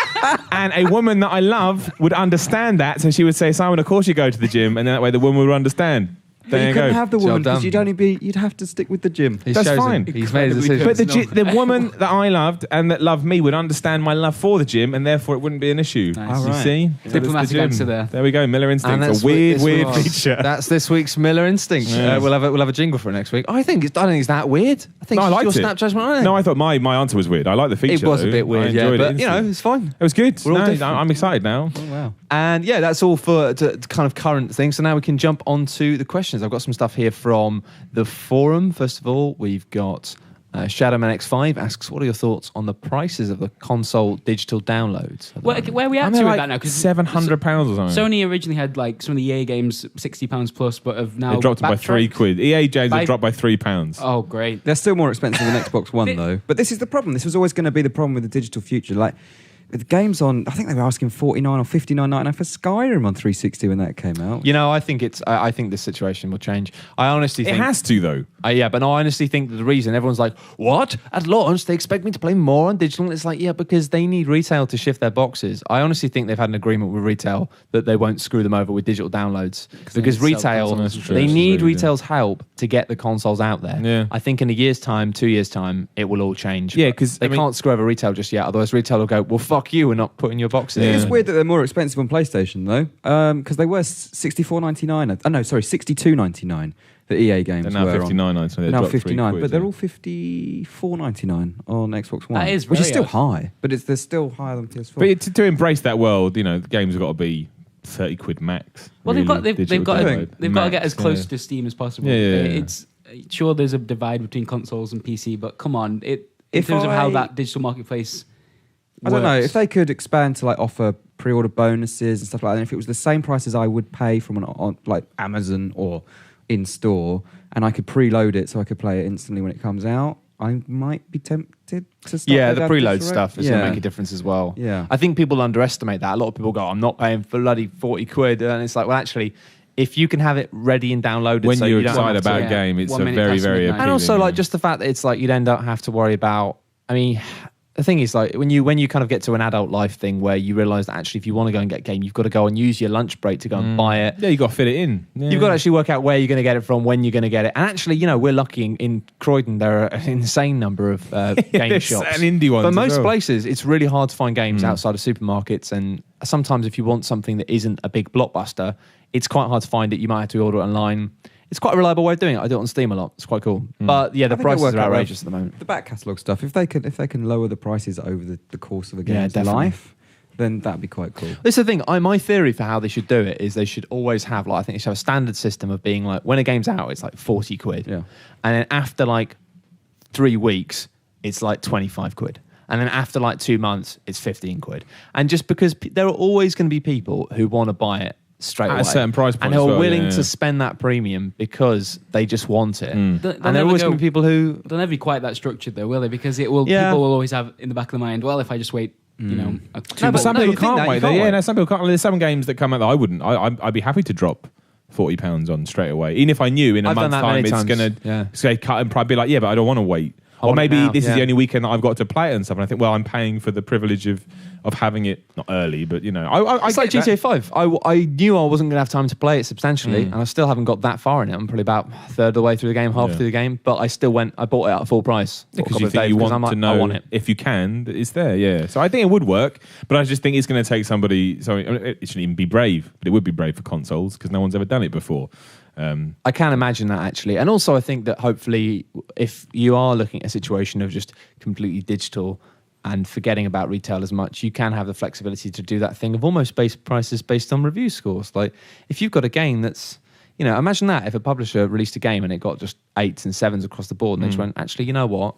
And a woman that I love would understand that. So she would say, Simon, of course you go to the gym. And then that way the woman would understand. But There you you couldn't go. have the Job woman because done. you'd have to stick with the gym. He's That's chosen. fine. He's made a Incredibly decision. But personal. the woman that I loved and that loved me would understand my love for the gym, and therefore it wouldn't be an issue. Nice. You All right. see? So that's Diplomatic the gym. answer there. There we go. Miller Instinct. And A that's weird what- feature. That's this week's Miller Instinct. Yes. We'll have a jingle for next week. I don't think it's that weird. I think No, I it's liked your it. snap judgment. No, I thought my answer was weird. I like the feature. it was a though. bit weird, I yeah, enjoyed it but instantly. it's fine. It was good. We're all No, different. I'm excited now. Oh, wow. And yeah, that's all for to kind of current things. So now we can jump on to the questions. I've got some stuff here from the forum. First of all, we've got Shadowman X5 asks, what are your thoughts on the prices of the console digital downloads? at the moment? Where are we at I'm to at with like that now? Because £700 or something. Sony originally had like some of the EA games £60 plus, but have now They dropped it by backtracked. £3. EA James have By- dropped by £3. Oh, great! They're still more expensive than Xbox One, though. But this is the problem. This was always going to be the problem with the digital future. Like, with games on, I think they were asking $49 or $59.99 for Skyrim on 360 when that came out. You know, I think I think this situation will change. I honestly It think has to, though. yeah, but no, I honestly think that the reason everyone's like, what? At launch, they expect me to play more on digital. It's like, yeah, because they need retail to shift their boxes. I honestly think they've had an agreement with retail that they won't screw them over with digital downloads. they Because need to sell retail, consoles. they That's need true, yeah. retail's help to get the consoles out there. Yeah. I think in a year's time, 2 years' time, it will all change. Yeah, But 'cause, they I mean- can't screw over retail just yet. Otherwise, retail will go, well, fuck you, we're not putting your boxes Yeah. in. It's weird that they're more expensive on PlayStation, though, because they were $64.99. Oh, no, sorry, $62.99. The EA games They're now were £59.99, so on. they Now dropped $59, but they're £3, all $54.99 on Xbox One. That is which is very still odd. high, but they're still higher than PS4. But to embrace that world, you know, the games have got to be £30 max. Well, really, they've digital got download. they've got to get Max, as close yeah. to Steam as possible. Yeah, yeah, yeah. It's sure there's a divide between consoles and PC, but come on, in If terms of how I- that digital marketplace. I don't know works. if they could expand to like offer pre-order bonuses and stuff like that. And if it was the same price as I would pay from on like Amazon or in store, and I could preload it so I could play it instantly when it comes out, I might be tempted to start. Yeah, go the down preload this route. stuff is going to make a difference as well. Yeah. I think people underestimate that. A lot of people go, I'm not paying for bloody 40 quid. And it's like, well, actually, if you can have it ready and downloaded, When so you're you don't excited have to- about a yeah, game, it's 1 a minute very, past very midnight. appealing. And also, like, yeah. just the fact that it's like you'd end up have to worry about. I mean, the thing is, like, when you kind of get to an adult life thing where you realise that actually, if you want to go and get a game, you've got to go and use your lunch break to go and buy it. Yeah, you got to fit it in. Yeah. You've got to actually work out where you're going to get it from, when you're going to get it. And actually, you know, we're lucky in Croydon, there are an insane number of game Yes, shops. and indie ones But as most well. places, it's really hard to find games outside of supermarkets and sometimes if you want something that isn't a big blockbuster, it's quite hard to find it. You might have to order it online. It's quite a reliable way of doing it. I do it on Steam a lot. It's quite cool. But yeah, the prices are outrageous at the moment. The back catalogue stuff, if they can lower the prices over the course of a game's definitely. life, then that'd be quite cool. This is the thing. My theory for how they should do it is they should always have, like, I think they should have a standard system of being like, when a game's out, it's like 40 quid. Yeah. And then after like 3 weeks, it's like 25 quid. And then after like 2 months, it's 15 quid. And just because there are always going to be people who want to buy it straight away. At a certain price point. And who are willing to spend that premium because they just want it. And there are always going to be people who... They'll never be quite that structured though, will they? Because it will. Yeah. People will always have in the back of their mind, well, if I just wait, you know... No, but some people you think can't that, you wait. can't Yeah, wait. no, some people can't. There's some games that come out that I wouldn't. I'd be happy to drop £40 on straight away. Even if I knew in a I've done month's that time many it's times. going Yeah. to say cut and probably be like, yeah, but I don't want to wait. I Or want it maybe now, this is yeah. the only weekend that I've got to play it and stuff. And I think, well, I'm paying for the privilege of having it, not early, but, you know. I It's like get GTA 5. I knew I wasn't going to have time to play it substantially, Mm. and I still haven't got that far in it. I'm probably about a third of the way through the game, half Yeah. through the game, but I still I bought it at full price. that. Because you think you want to know I want it. if you can, that it's there, yeah. So I think it would work, but I just think it's going to take somebody, so it shouldn't even be brave, but it would be brave for consoles because no one's ever done it before. I can imagine that actually. And also I think that hopefully if you are looking at a situation of just completely digital and forgetting about retail as much, you can have the flexibility to do that thing of almost base prices based on review scores. Like if you've got a game that's, you know, imagine that if a publisher released a game and it got just 8s and 7s across the board and they just went, actually, you know what?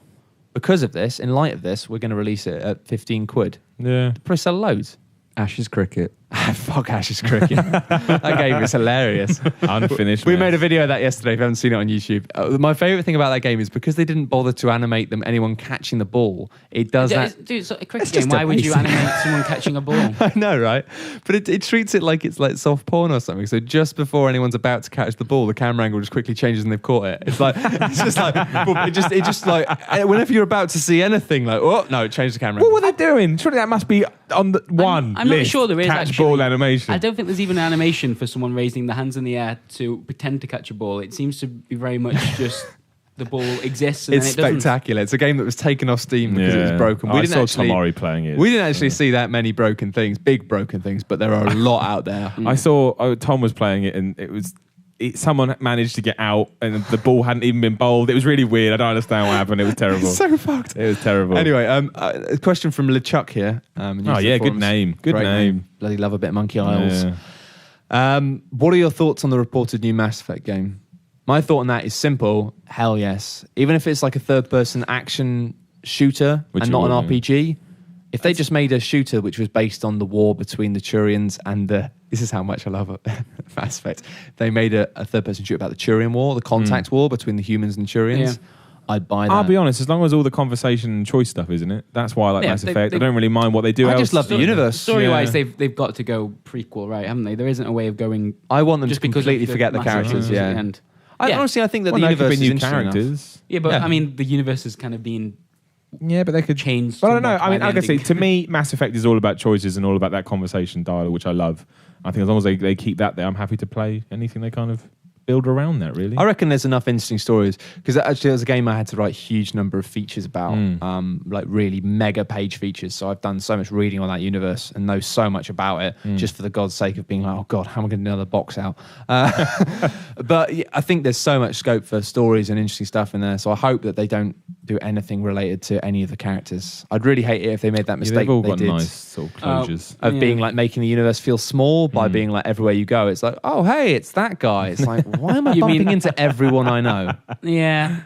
Because of this, in light of this, we're going to release it at 15 quid. Yeah. Probably sell loads. Ashes Cricket. Fuck Ash's Cricket. That game is hilarious. Unfinished. We man. made a video of that yesterday. If you haven't seen it on YouTube, my favorite thing about that game is because they didn't bother to animate anyone catching the ball. It does that. Dude, so a cricket It's game, just why would you amazing. animate someone catching a ball? I know, right? But it treats it like it's like soft porn or something. So just before anyone's about to catch the ball, the camera angle just quickly changes and they've caught it. It's like it's just like it just like whenever you're about to see anything, like oh no, change the camera. What were they doing? Surely that must be on the one I'm not list. sure there is Catch actually. ball animation. I don't think there's even an animation for someone raising the hands in the air to pretend to catch a ball. It seems to be very much just the ball exists and It's then it doesn't. spectacular. It's a game that was taken off Steam because it was broken. I saw Tom Ori playing it. We didn't actually see that many broken things, big broken things, but there are a lot out there. I saw Tom was playing it, and someone managed to get out, and the ball hadn't even been bowled. It was really weird. I don't understand what happened. It was terrible. It's so fucked. It was terrible. Anyway, a question from LeChuck here. Oh yeah, good name. Good Great name. Bloody love a bit of Monkey Isles. Yeah. What are your thoughts on the reported new Mass Effect game? My thought on that is simple. Hell yes. Even if it's like a third-person action shooter Which and it not an will be. RPG, if they just made a shooter which was based on the war between the Turians and this is how much I love Mass Effect. They made a third-person shooter about the Turian War, the contact war between the humans and Turians. Yeah. I'd buy that. I'll be honest, as long as all the conversation and choice stuff, isn't it? That's why I like Yeah, Mass they- Effect. they- I don't really mind what they do I else. just love the universe. Story-wise, Yeah. they've got to go prequel, right? Haven't they? There isn't a way of going I want them just to because completely of the forget the massive characters. changes at Yeah. the end. I honestly think that Well, the no, it could universe be is new interesting enough. characters. Yeah, but Yeah. I mean, the universe has kind of been Yeah, but they could changed. But I don't know. somewhat I mean, by like the I say, ending. to me, Mass Effect is all about choices and all about that conversation dialogue, which I love. I think as long as they keep that there, I'm happy to play anything they kind of build around that, really. I reckon there's enough interesting stories because actually, as a game, I had to write a huge number of features about, like really mega page features. So I've done so much reading on that universe and know so much about it, just for the god's sake of being like, oh god, how am I going to do another box out? But yeah, I think there's so much scope for stories and interesting stuff in there. So I hope that they don't do anything related to any of the characters. I'd really hate it if they made that Yeah, mistake. they've all they got did. nice sort of closures. Of Yeah. being like making the universe feel small by being like everywhere you go. It's like, oh hey, it's that guy. It's like, why am I You bumping mean- into everyone I know? Yeah.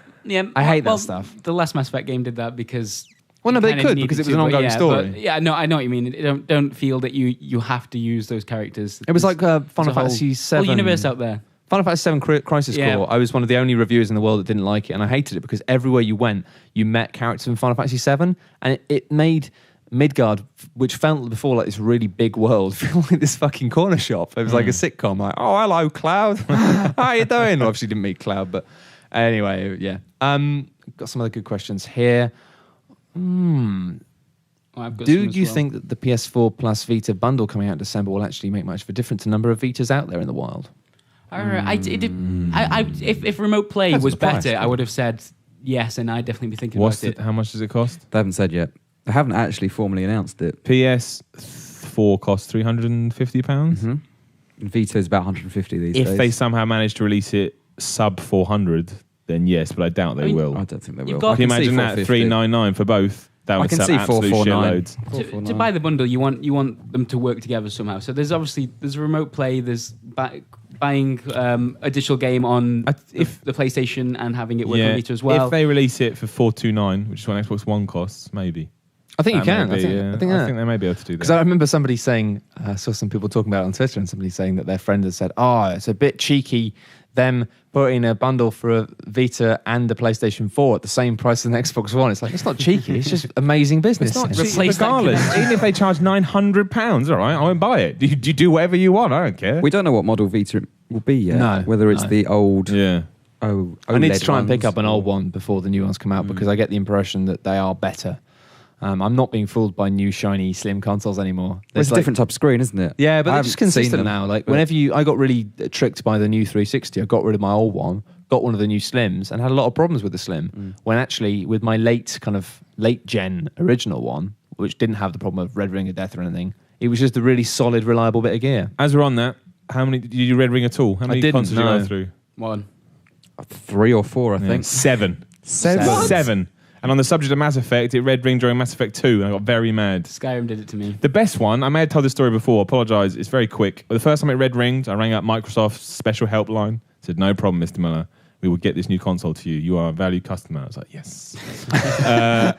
I hate that well, stuff. The last Mass Effect game did that because. Well, no, you they kinda could needed because it was to, an but ongoing yeah, story. but yeah, no, I know what you mean. Don't feel that you have to use those characters. It was like There's Final a whole- Fantasy VII. whole universe out there. Final Fantasy VII Crisis Yeah. Core. I was one of the only reviewers in the world that didn't like it, and I hated it because everywhere you went, you met characters in Final Fantasy VII, and it made Midgard, which felt before like this really big world, feel like this fucking corner shop. It was like a sitcom. Like, oh, hello, Cloud. How you doing? Well, obviously didn't meet Cloud, but anyway, yeah. Got some other good questions here. I've got Do some as you well. think that the PS4 plus Vita bundle coming out in December will actually make much of a difference to the number of Vitas out there in the wild? If remote play Depends on was the price. better, I would have said yes, and I'd definitely be thinking about it. How much does it cost? They haven't said yet. They haven't actually formally announced it. PS4 4 costs £350. And Vita's about 150 these days. If they somehow manage to release it sub 400, then yes, but I doubt they will. I don't think they will. You've got- I Can you can see imagine that 450. 399 for both? That would can sell see absolute 449. shitloads. To buy the bundle, you want them to work together somehow. So there's remote play, there's buying a digital game on the PlayStation and having it work on Vita as well. If they release it for 429, which is what Xbox One costs, maybe. I think you can. Maybe, I think they may be able to do that. Because I remember somebody saying, I saw some people talking about it on Twitter, and somebody saying that their friend had said, it's a bit cheeky them putting a bundle for a Vita and a PlayStation 4 at the same price as an Xbox One. It's like, it's not cheeky, it's just amazing business. It's not Replace that regardless. Even if they charge £900, all right, I won't buy it. You do whatever you want, I don't care. We don't know what model Vita it will be yet. No, whether it's the old. Yeah. Oh, I need to try and OLED pick up an ones, old one before the new ones come out because I get the impression that they are better. I'm not being fooled by new shiny slim consoles anymore. Well, There's it's a different type of screen, isn't it? Yeah, but I they're just haven't seen consistent them, now. Like but- whenever I got really tricked by the new 360, I got rid of my old one, got one of the new slims, and had a lot of problems with the slim. When actually, with my late gen original one, which didn't have the problem of red ring of death or anything, it was just a really solid, reliable bit of gear. As we're on that, how many did you red ring at all? How many didn't, consoles did you no. go through? One. 3 or 4, I think. 7. Seven. 7. And on the subject of Mass Effect, it red ringed during Mass Effect 2, and I got very mad. Skyrim did it to me. The best one, I may have told this story before, apologise, it's very quick. But the first time it red ringed, I rang up Microsoft's special helpline, said, no problem, Mr. Miller, we will get this new console to you. You are a valued customer. I was like, yes.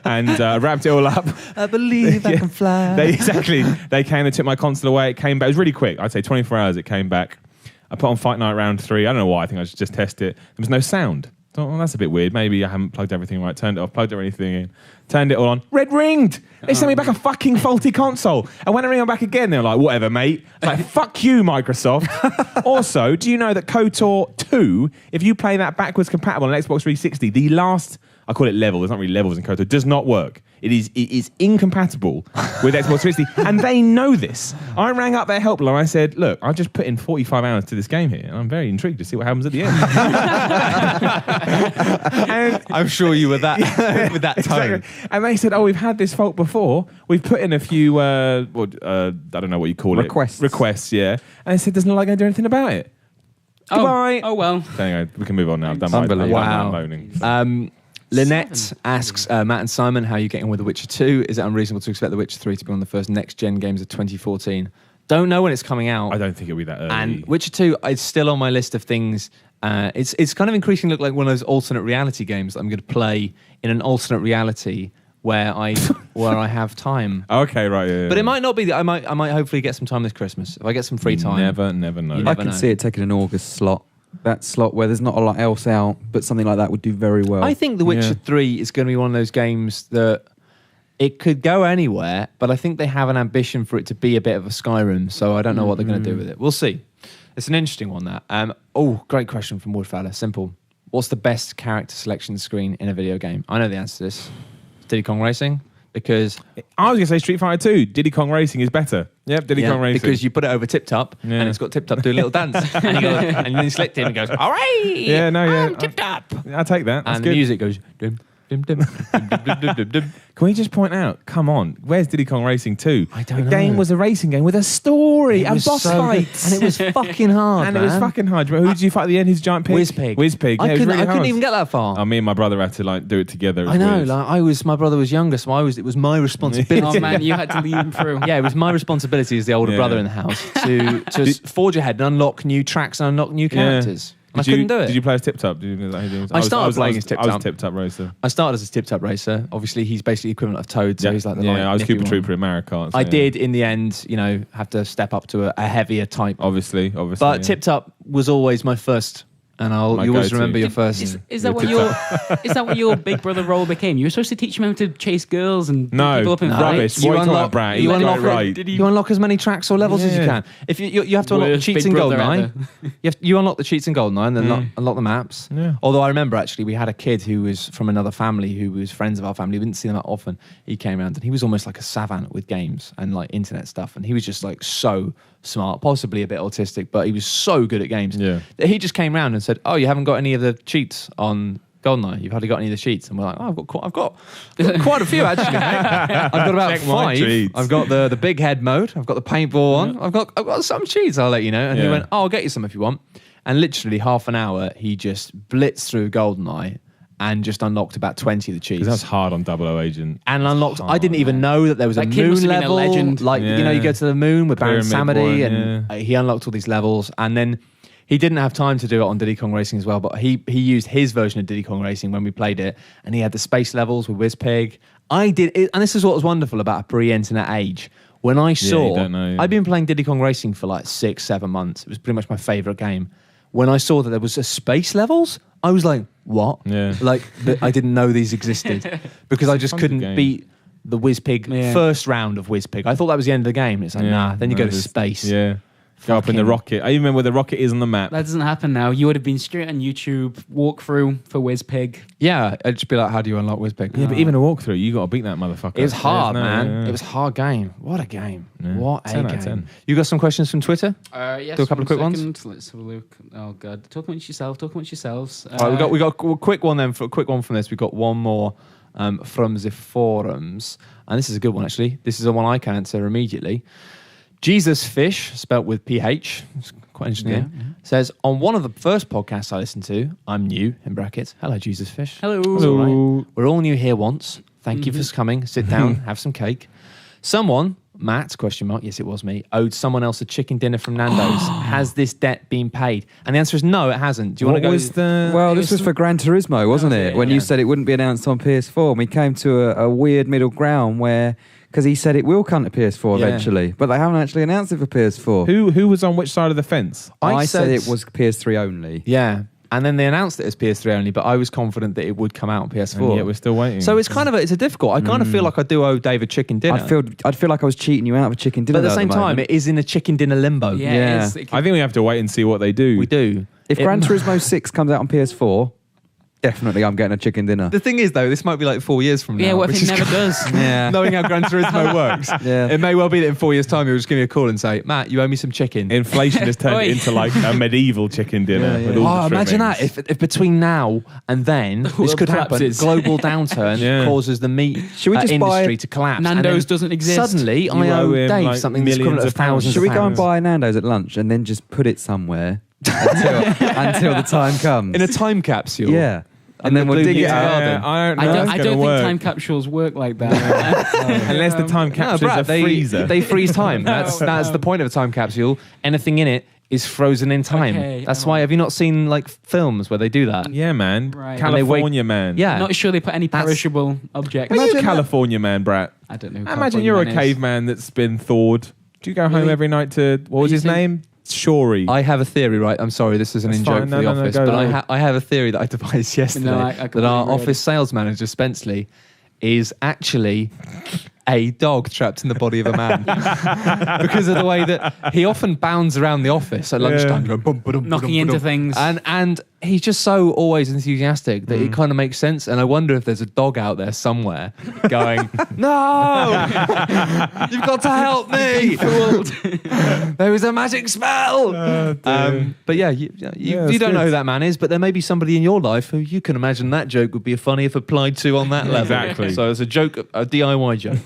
And wrapped it all up. I believe I can fly. They came and took my console away. It came back. It was really quick. I'd say 24 hours it came back. I put on Fight Night Round 3. I don't know why. I think I should just test it. There was no sound. I thought, well, that's a bit weird. Maybe I haven't plugged everything right. Turned it off, plugged everything in. Turned it all on. Red ringed. They sent me back a fucking faulty console. And when I ring them back again, they're like, whatever, mate. It's like, fuck you, Microsoft. Also, do you know that KOTOR 2, if you play that backwards compatible on Xbox 360, the last, I call it level, there's not really levels in KOTOR, does not work. It is incompatible with Xbox 360, and they know this. I rang up their helpline. I said, "Look, I've just put in 45 hours to this game here, and I'm very intrigued to see what happens at the end." And I'm sure you were that with that tone. exactly. And they said, "Oh, we've had this fault before. We've put in a few, I don't know what you call Requests. it, requests, yeah." And they said, "There's not like going to do anything about it." Goodbye. Oh well. So anyway, we can move on now. I've done my Unbelievable. moaning. Lynette asks, Matt and Simon, how are you getting on with The Witcher 2? Is it unreasonable to expect The Witcher 3 to be one of the first next-gen games of 2014? Don't know when it's coming out. I don't think it'll be that early. And Witcher 2 is still on my list of things. It's kind of increasingly look like one of those alternate reality games that I'm going to play in an alternate reality where I have time. Okay, right, yeah. But it might not be that I might hopefully get some time this Christmas. If I get some free time. Never know. You I never can know. see it taking an August slot. That slot where there's not a lot else out, but something like that would do very well. I think The Witcher 3 is going to be one of those games that it could go anywhere, but I think they have an ambition for it to be a bit of a Skyrim, so I don't know what they're going to do with it. We'll see. It's an interesting one, that. Great question from Woodfella. Simple. What's the best character selection screen in a video game? I know the answer to this. Diddy Kong Racing, because... I was going to say Street Fighter 2. Diddy Kong Racing is better. Yep, Diddy Kong Racing. Because you put it over Tip Top, Yeah. and it's got Tip Top do a little dance, and then you select him and goes, all right, Yeah, no, yeah. I'm Tip Top. I'll take that. That's And good. the music goes, dim, dim, dim, dim, dim, dim, dim, dim. Can we just point out, come on, where's Diddy Kong Racing 2? I don't The game know. was a racing game with a story and was boss so good. fights. And it was fucking hard, And it was man. fucking hard. Who did you fight at the end? Who's the giant pig? Whizpig. Whizpig. Yeah, I it was couldn't, really I couldn't hard. even get that far. Me and my brother had to do it together. It was I know, weird. my brother was younger, so it was my responsibility. Oh man, you had to lead him through. Yeah, it was my responsibility as the older Yeah. brother in the house to forge ahead and unlock new tracks and unlock new characters. And I couldn't do it. Did you play as Tip Top? I started playing as Tip I was Top. Tip Top Racer. I started as a Tip Top racer. Obviously, he's basically the equivalent of Toad, so he's like the light, I was nippy Cooper one. Trooper in Mario Kart. so I yeah. did, in the end, have to step up to a heavier type. Obviously. But yeah. Tip Top was always my first, and My you always go-to. remember your Did- first. Is that what your big brother role became? You were supposed to teach him how to chase girls and beat No, people up in rubbish. fights. What are you talking about, Brad? you You unlock, got it right. you unlock as many tracks or levels as you Yeah. can. If you have to unlock the Worst cheats big in brother GoldenEye, you unlock the cheats in GoldenEye and then unlock the maps. Yeah. Although I remember actually we had a kid who was from another family who was friends of our family. We didn't see them that often. He came around and he was almost like a savant with games and like internet stuff, and he was just like so smart, possibly a bit autistic, but he was so good at games. Yeah. That he just came around and said, "Oh, you haven't got any of the cheats on GoldenEye, you've hardly got any of the cheats. And we're like, oh, I've got quite a few actually. Mate. I've got about Check my 5. cheats. I've got the big head mode. I've got the paintball one. I've got some cheats. I'll let you know. And he went, oh, I'll get you some if you want. And literally half an hour, he just blitzed through GoldenEye and just unlocked about 20 of the cheats. That's hard on 00 Agent. And unlocked. I didn't even know that there was a kid must moon have been a level. legend. Like you know, you go to the moon with Baron Pyramid Samedi, one, and he unlocked all these levels. And then he didn't have time to do it on Diddy Kong Racing as well. But he used his version of Diddy Kong Racing when we played it, and he had the space levels with WizPig. I did, and this is what was wonderful about a pre-internet age. When I saw, I'd been playing Diddy Kong Racing for like 6-7 months. It was pretty much my favorite game. When I saw that there was a space levels, I was like, what? Yeah. Like, I didn't know these existed because I just couldn't beat the WizPig first round of WizPig. I thought that was the end of the game. It's like, nah, then you go to space. Yeah. Go up in the rocket. I even remember where the rocket is on the map. That doesn't happen now. You would have been straight on YouTube, walkthrough for WizPig. Yeah, it'd just be like, how do you unlock WizPig? Yeah, but even a walkthrough, you got to beat that motherfucker. It was hard, man. Yeah. It was a hard game. What a game. Yeah. What a 10 out of game. 10. You got some questions from Twitter? Yes. Do a couple of quick ones? Let's have a look. Oh god, talk amongst yourselves. All right, we got a quick one then. For a quick one from this, we got one more from the forums, and this is a good one actually. This is the one I can answer immediately. Jesus Fish, spelt with PH, it's quite interesting. Says, on one of the first podcasts I listened to, I'm new, in brackets. Hello, Jesus Fish. Hello. That's all right. We're all new here once. Thank you for coming. Sit down, have some cake. Someone, Matt, ? Yes, it was me, owed someone else a chicken dinner from Nando's. Has this debt been paid? And the answer is no, it hasn't. Do you want to go? Well, this was for Gran Turismo, wasn't it? When you said it wouldn't be announced on PS4, and we came to a weird middle ground where, because he said it will come to PS4 eventually, but they haven't actually announced it for PS4. Who was on which side of the fence? I said it was PS3 only. Yeah. And then they announced it as PS3 only, but I was confident that it would come out on PS4. And yet we're still waiting. So it's kind of it's a difficult. I kind of feel like I do owe David chicken dinner. I'd feel like I was cheating you out of a chicken dinner. But at the same time, it is in a chicken dinner limbo. Yeah. I think we have to wait and see what they do. We do. If Gran Turismo 6 comes out on PS4, definitely I'm getting a chicken dinner. The thing is, though, this might be like 4 years from now. Yeah, what if it never does? Yeah. Knowing how Gran Turismo works, it may well be that in 4 years' time you'll just give me a call and say, Matt, you owe me some chicken. Inflation has turned it into like a medieval chicken dinner. With all the imagine that. trimmings. If between now and then this could happen, collapses. global downturn causes the meat Should we just industry buy to collapse. Nando's and then doesn't exist. Suddenly, I owe owe him, Dave like, something that's millions equivalent of of pounds. thousands Should of we go and pounds. buy Nando's at lunch and then just put it somewhere until the time comes? In a time capsule? Yeah. And then we'll dig it out. I don't know. I don't think time capsules work like that. Unless the time capsule is a freezer. They freeze time. That's the point of a time capsule. Anything in it is frozen in time. Okay, That's why. Have you not seen like films where they do that? Yeah, man. Right. California man. Yeah. Not sure they put any perishable objects. Are you a California man, Brat? I don't know. I imagine you're a caveman that's been thawed. Do you go home every night to, what was his name? Shorey. I have a theory, right? I'm sorry, this is an That's in-joke fine. for the No, office, go but ahead. I have a theory that I devised yesterday I that completely our agree. office sales manager, Spenceley, is actually a dog trapped in the body of a man because of the way that he often bounds around the office at lunchtime, going, bum, ba-dum, Knocking ba-dum, into ba-dum. things. And he's just so always enthusiastic that it kind of makes sense. And I wonder if there's a dog out there somewhere going, no, you've got to help me. There is a magic spell. But yeah, you don't know who that man is, but there may be somebody in your life who you can imagine that joke would be funny if applied to on that level. Exactly. So it's a joke, a DIY joke.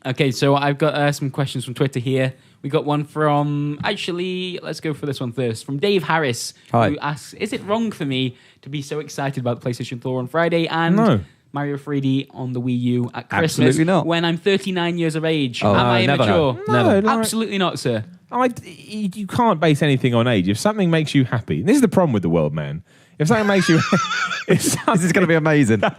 Okay, so I've got some questions from Twitter here. We got one from, actually, let's go for this one first, from Dave Harris, Hi. who asks, is it wrong for me to be so excited about the PlayStation 4 on Friday and No. Mario 3D on the Wii U at Christmas Absolutely not. when I'm 39 years of age? Oh, Am I never. immature? No, like- Absolutely not, sir. You can't base anything on age. If something makes you happy, this is the problem with the world, man. If something makes you, This is going to be amazing. I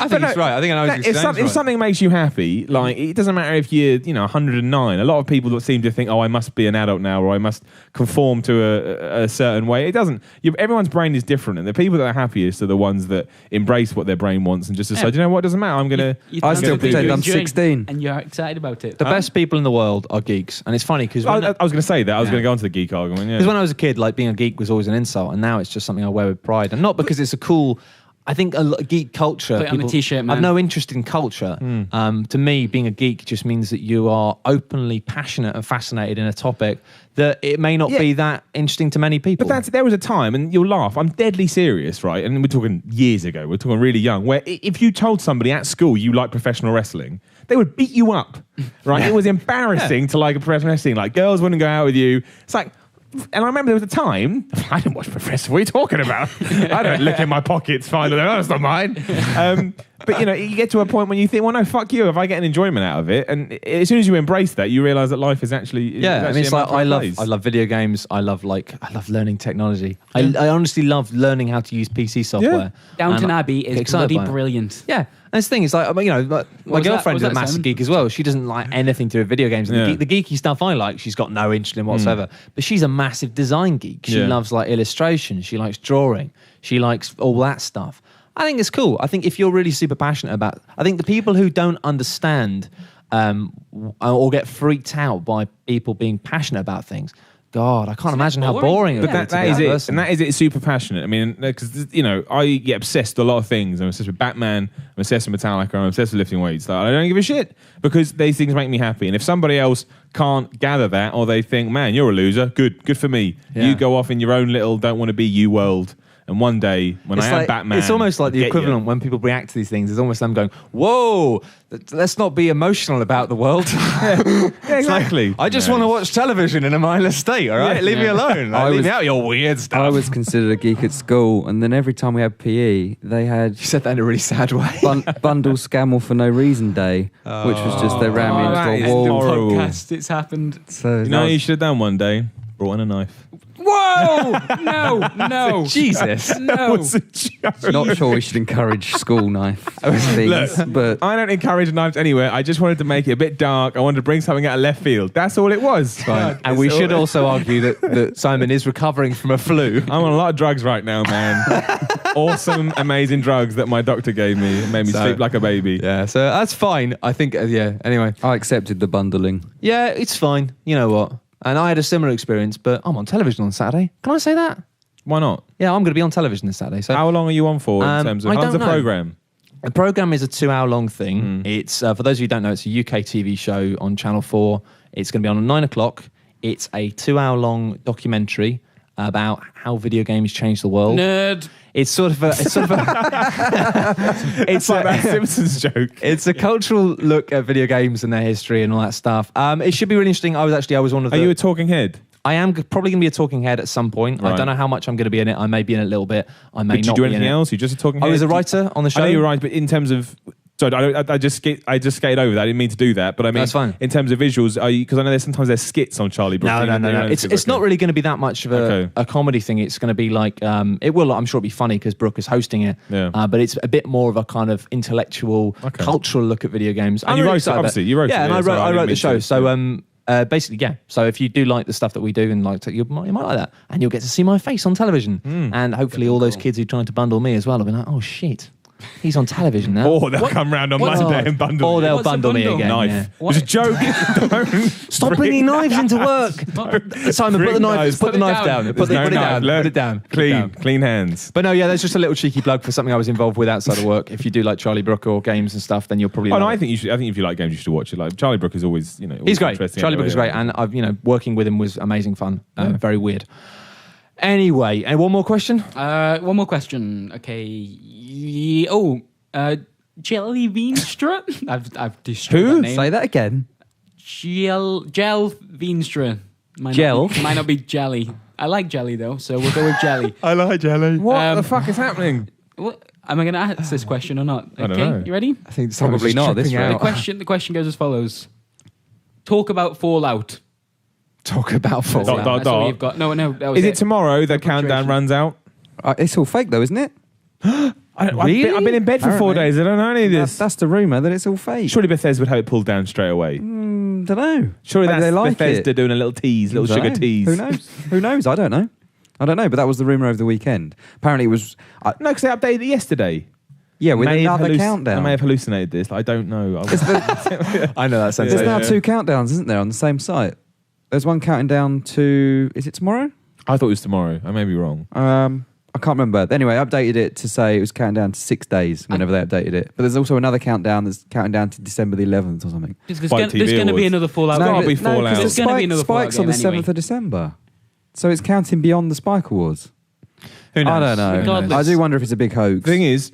think he's right. I think I know what you're saying. if something makes you happy, like it doesn't matter if you're 109. A lot of people that seem to think, oh, I must be an adult now, or I must conform to a certain way. It doesn't. Everyone's brain is different, and the people that are happiest are the ones that embrace what their brain wants and just decide, you know what, it doesn't matter. I'm gonna. I still pretend I'm enjoying 16. And you're excited about it. The best people in the world are geeks. And it's funny because I was going to say that. I was going to go on to the geek argument. Yeah. when I was a kid, like being a geek was always an insult. And now it's just something I wear with pride. And not because it's a cool I think geek culture. Put it on the t-shirt, man. I've no interest in culture. To me, being a geek just means that you are openly passionate and fascinated in a topic that it may not be that interesting to many people. But there was a time, and you'll laugh, I'm deadly serious, right? And we're talking years ago, we're talking really young, where if you told somebody at school you like professional wrestling, they would beat you up, right? It was embarrassing to like a professional wrestling. Like, girls wouldn't go out with you. It's like, and I remember there was a time, I didn't watch Professor, what are you talking about? I don't look in my pockets, find it, that's not mine. But you get to a point when you think, well, no, fuck you, if I get an enjoyment out of it. And as soon as you embrace that, you realise that life is actually... I mean, it's like, I love video games, I love learning technology. I honestly love learning how to use PC software. Downton Abbey is bloody brilliant. Yeah. And the thing is, like, my girlfriend's a massive geek as well. She doesn't like anything to do with video games. And the geeky stuff I like, she's got no interest in whatsoever. But she's a massive design geek. She loves like illustration. She likes drawing. She likes all that stuff. I think it's cool. I think if you're really super passionate about, I think the people who don't understand or get freaked out by people being passionate about things, God, I can't imagine how boring it is. But that is it. And that is it, super passionate. I mean, because, I get obsessed with a lot of things. I'm obsessed with Batman, I'm obsessed with Metallica, I'm obsessed with lifting weights. Like, I don't give a shit because these things make me happy. And if somebody else can't gather that, or they think, man, you're a loser, good for me. Yeah. You go off in your own little don't want to be you world. And one day, when I am Batman... It's almost like the equivalent when people react to these things. It's almost them going, whoa, let's not be emotional about the world. Yeah, exactly. Like, I just want to watch television in a mindless state, all right? Leave me alone. Leave me out your weird stuff. I was considered a geek at school, and then every time we had PE, they had... You said that in a really sad way. Bundle Scammer for No Reason Day, which was just they ran me into a wall. Podcast, it's happened. So, you should have done one day? Brought in a knife. Whoa! No. Jesus. No. That was a joke. Not sure we should encourage school knife things, but I don't encourage knives anywhere. I just wanted to make it a bit dark. I wanted to bring something out of left field. That's all it was. Fine. And we should also argue that Simon is recovering from a flu. I'm on a lot of drugs right now, man. Awesome, amazing drugs that my doctor gave me. It made me sleep like a baby. Yeah, so that's fine. I think, anyway. I accepted the bundling. Yeah, it's fine. You know what? And I had a similar experience, but I'm on television on Saturday. Can I say that? Why not? Yeah, I'm going to be on television this Saturday. So how long are you on for in terms of how's the programme? The programme is a 2-hour-long thing. It's for those of you who don't know, it's a UK TV show on Channel 4. It's going to be on at 9 o'clock. It's a 2-hour-long documentary about how video games change the world. Nerd. It's sort of a it's like that Simpsons joke. It's a cultural look at video games and their history and all that stuff. It should be really interesting. I was one of the... Are you a talking head? I am probably going to be a talking head at some point. Right. I don't know how much I'm going to be in it. I may be in it a little bit. I may not be in it. Did you do anything else? You're just a talking head? I was a writer on the show. I know you're right, but in terms of... Sorry, I just skated over that. I didn't mean to do that, but I mean, that's fine. In terms of visuals, because I know sometimes there's skits on Charlie Brooker. No. It's not really going to be that much of a comedy thing. It's going to be like it will. I'm sure it'll be funny because Brooke is hosting it. Yeah. But it's a bit more of a kind of intellectual, cultural look at video games. And you wrote it, obviously. You wrote it. Yeah, and I wrote the show. So basically, yeah. So if you do like the stuff that we do and like, you might like that, and you'll get to see my face on television, and hopefully all those kids who tried to bundle me as well will be like, oh shit. He's on television now. Or they'll come round on Monday and bundle Or they'll What's a bundle me bundle? again. Knife. Yeah. It was a joke. Stop bringing knives into work. Simon, put the knife down. Put it down. Clean hands. But no, yeah, there's just a little cheeky plug for something I was involved with outside of work. If you do like Charlie Brooker or games and stuff, then you'll probably. I think you should. I think if you like games, you should watch it. Like Charlie Brooker is always, he's great. Charlie Brooker's great, and I've working with him was amazing fun. Very weird. Anyway, and one more question. One more question. Okay. Jelly Veenstra? I've destroyed that name. Say that again. Gel Veenstra. Might not be jelly. I like jelly though, so we'll go with jelly. I like jelly. What the fuck is happening? What? Am I going to ask this question or not? I don't know. You ready? I think probably not. This round. The question goes as follows. Talk about Fallout. Talk about Fallout. That's all you've got. No. That was Is it tomorrow the countdown runs out? It's all fake though, isn't it? Really? I've been in bed for 4 days. I don't know any of this. That's the rumour that it's all fake. Surely Bethesda would have it pulled down straight away. Don't know. Surely Maybe that's they like Bethesda it. doing a little tease, little sugar tease. Who knows? Who knows? I don't know. But that was the rumour over the weekend. Apparently it was... No, because they updated it yesterday. Yeah, with another countdown. I may have hallucinated this. I don't know. I know that sounds. There's now 2 countdowns, isn't there, on the same site? There's one counting down to... Is it tomorrow? I thought it was tomorrow. I may be wrong. I can't remember. Anyway, I updated it to say it was counting down to 6 days whenever they updated it. But there's also another countdown that's counting down to December the 11th or something. There's Spike going TV to be Awards. another Fallout. No, game. gotta be Fallout. There's going to be another Spike's Fallout on the game 7th anyway. of December. So it's counting beyond the Spike Awards. Who knows? I don't know. Regardless. I do wonder if it's a big hoax. The thing is,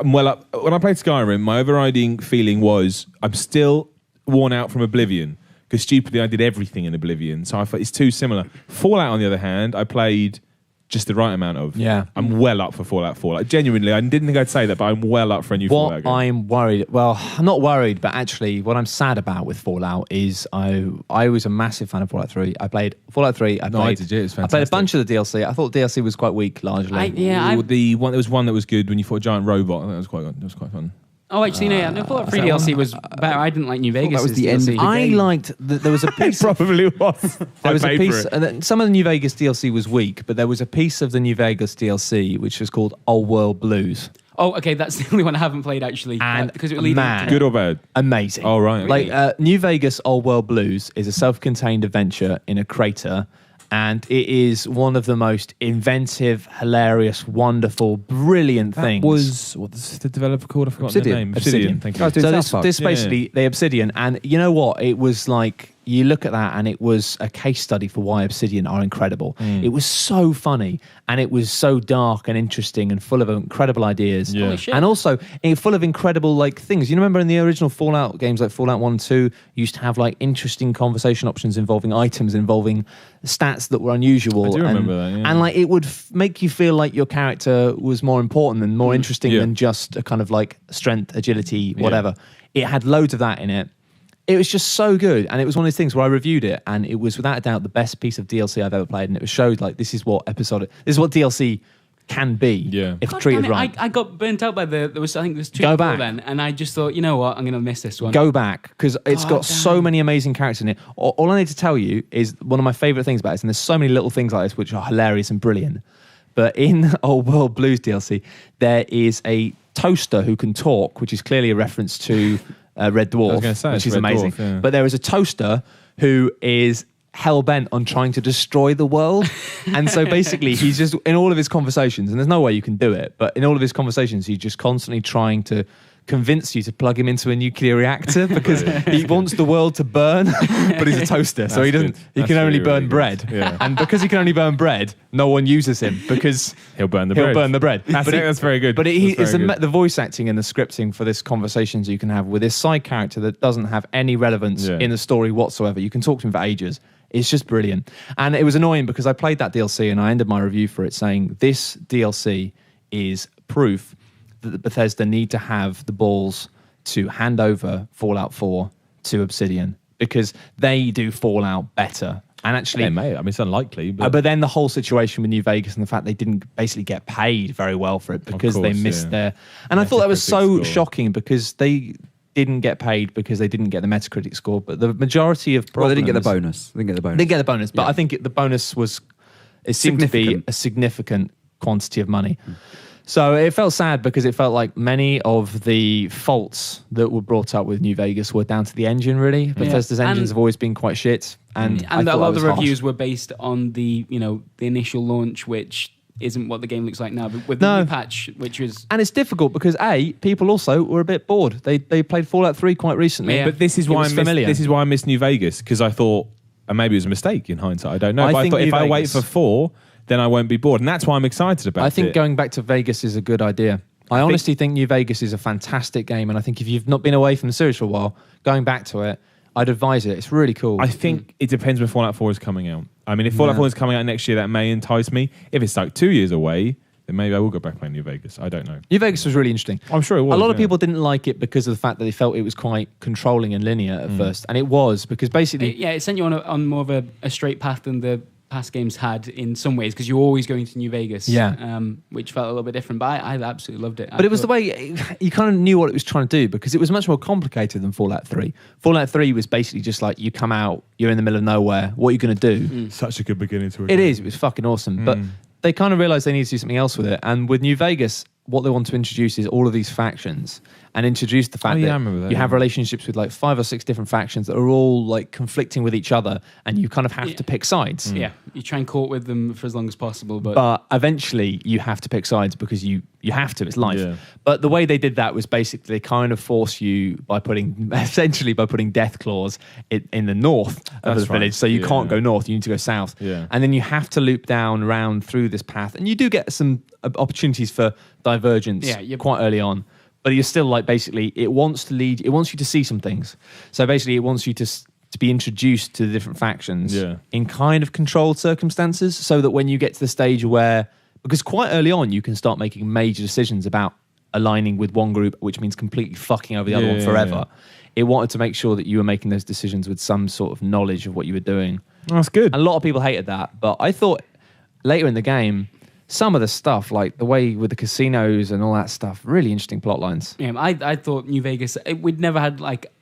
when I played Skyrim, my overriding feeling was I'm still worn out from Oblivion because stupidly I did everything in Oblivion, so I thought it's too similar. Fallout, on the other hand, I played just the right amount of. Yeah. I'm well up for Fallout 4. Like, genuinely, I didn't think I'd say that, but I'm well up for a new Fallout What game. I'm worried, well, I'm not worried, but actually what I'm sad about with Fallout is I was a massive fan of Fallout 3. I played Fallout 3. I did, yeah, it's I played a fantastic. bunch of the DLC. I thought DLC was quite weak, largely. Ooh, there was one that was good when you fought a giant robot. I think that was quite fun. Oh, actually, no, yeah. No, Fallout 3 DLC was better. I didn't like New Vegas. that was the end of DLC. the I game. liked that there was a piece. Probably was. There was a I paid piece. for it. Some of the New Vegas DLC was weak, but there was a piece of the New Vegas DLC which was called Old World Blues. Oh, okay, that's the only one I haven't played actually. And because it was leading man. into Good or bad? Amazing. Oh, right. Like New Vegas Old World Blues is a self-contained adventure in a crater, and it is one of the most inventive, hilarious, wonderful, brilliant things. What's the developer called? I forgot Obsidian. the name. Obsidian. Thank Oh, you. it's doing So South this, Park. this Yeah. basically, they Obsidian, and you know what? It was like, you look at that and it was a case study for why Obsidian are incredible. It was so funny and it was so dark and interesting and full of incredible ideas. Yeah. Holy shit. And also full of incredible like things. You remember in the original Fallout games like Fallout 1 and 2, you used to have like interesting conversation options involving items, involving stats that were unusual. I do remember that, yeah. And like it would make you feel like your character was more important and more interesting Yeah. than just a kind of like strength, agility, whatever. It had loads of that in it. It was just so good, and it was one of those things where I reviewed it, and it was without a doubt the best piece of DLC I've ever played, and it was showed like this is what DLC can be Yeah. if God treated damn it, right. I got burnt out by I think there's two Go people back. then, and I just thought, you know what, I'm going to miss this one. Go back because it's God got so damn. many amazing characters in it. All I need to tell you is one of my favorite things about it, and there's so many little things like this which are hilarious and brilliant. But in Old World Blues DLC, there is a toaster who can talk, which is clearly a reference to Red Dwarf, gonna say, which it's is Red amazing. Dwarf, yeah. But there is a toaster who is hell bent on trying to destroy the world. And so basically he's just in all of his conversations, and there's no way you can do it, but in all of his conversations he's just constantly trying to convince you to plug him into a nuclear reactor because he wants the world to burn, but he's a toaster, so he doesn't. good. He That's can only really, burn really bread, good. Yeah. and because he can only burn bread, no one uses him because He'll burn the he'll bread. burn the bread. That's very good. But That's it's very good. the voice acting and the scripting for this conversations you can have with this side character that doesn't have any relevance Yeah. in the story whatsoever. You can talk to him for ages. It's just brilliant. And it was annoying because I played that DLC and I ended my review for it saying this DLC is proof that Bethesda need to have the balls to hand over Fallout 4 to Obsidian because they do Fallout better. And actually, They may. I mean, it's unlikely, but but then the whole situation with New Vegas and the fact they didn't basically get paid very well for it because they course, missed yeah. their... And I thought that was so Metacritic score. shocking because they didn't get paid because they didn't get the Metacritic score. But the majority of Well, they didn't get the problems- bonus. They didn't get the bonus. They get the bonus, but Yeah. I think the bonus was... It seemed to be Significant. a significant quantity of money. So it felt sad because it felt like many of the faults that were brought up with New Vegas were down to the engine, really. Bethesda's And- engines have always been quite shit. And I And a thought lot that of the was harsh. reviews were based on the initial launch, which isn't what the game looks like now. But with No. the new patch, which was And it's difficult because people also were a bit bored. They played Fallout 3 quite recently. Yeah. But this is It why was I missed, familiar. this is why I missed New Vegas because I thought, and maybe it was a mistake in hindsight. I don't know. I But I think thought if New I wait Vegas- for 4, then I won't be bored, and that's why I'm excited about it. I think going back to Vegas is a good idea. I honestly think New Vegas is a fantastic game, and I think if you've not been away from the series for a while, going back to it, I'd advise it. It's really cool. I think it depends when Fallout 4 is coming out. I mean, if Fallout 4 is coming out next year, that may entice me. If it's like 2 years away, then maybe I will go back playing New Vegas. I don't know. New Vegas was really interesting. I'm sure it was. A lot of yeah. people didn't like it because of the fact that they felt it was quite controlling and linear at first, and it was because basically it sent you on more of a straight path than the past games had in some ways because you're always going to New Vegas, which felt a little bit different. But I absolutely loved it. But it was the way you kind of knew what it was trying to do because it was much more complicated than Fallout 3. Fallout 3 was basically just like you come out, you're in the middle of nowhere, what are you going to do? Such a good beginning to a It game. is, it was fucking awesome. But they kind of realized they needed to do something else with it. And with New Vegas, what they want to introduce is all of these factions and introduce the fact I that remember that, you have yeah. relationships with like 5 or 6 different factions that are all like conflicting with each other, and you kind of have to pick sides. Yeah, you try and court with them for as long as possible, but eventually you have to pick sides because you have to. It's life. Yeah. But the way they did that was basically they kind of force you by putting death claws in the north of That's the village, right. so you Yeah. can't go north. You need to go south, Yeah. and then you have to loop down around through this path, and you do get some opportunities for divergence quite early on. But you're still like basically it wants you to see some things. So basically it wants you to be introduced to the different factions in kind of controlled circumstances, so that when you get to the stage where, because quite early on you can start making major decisions about aligning with one group, which means completely fucking over the other one forever. It wanted to make sure that you were making those decisions with some sort of knowledge of what you were doing. That's good. A lot of people hated that, but I thought later in the game, some of the stuff, like the way with the casinos and all that stuff, really interesting plot lines. yeah, I thought New Vegas. We'd never had like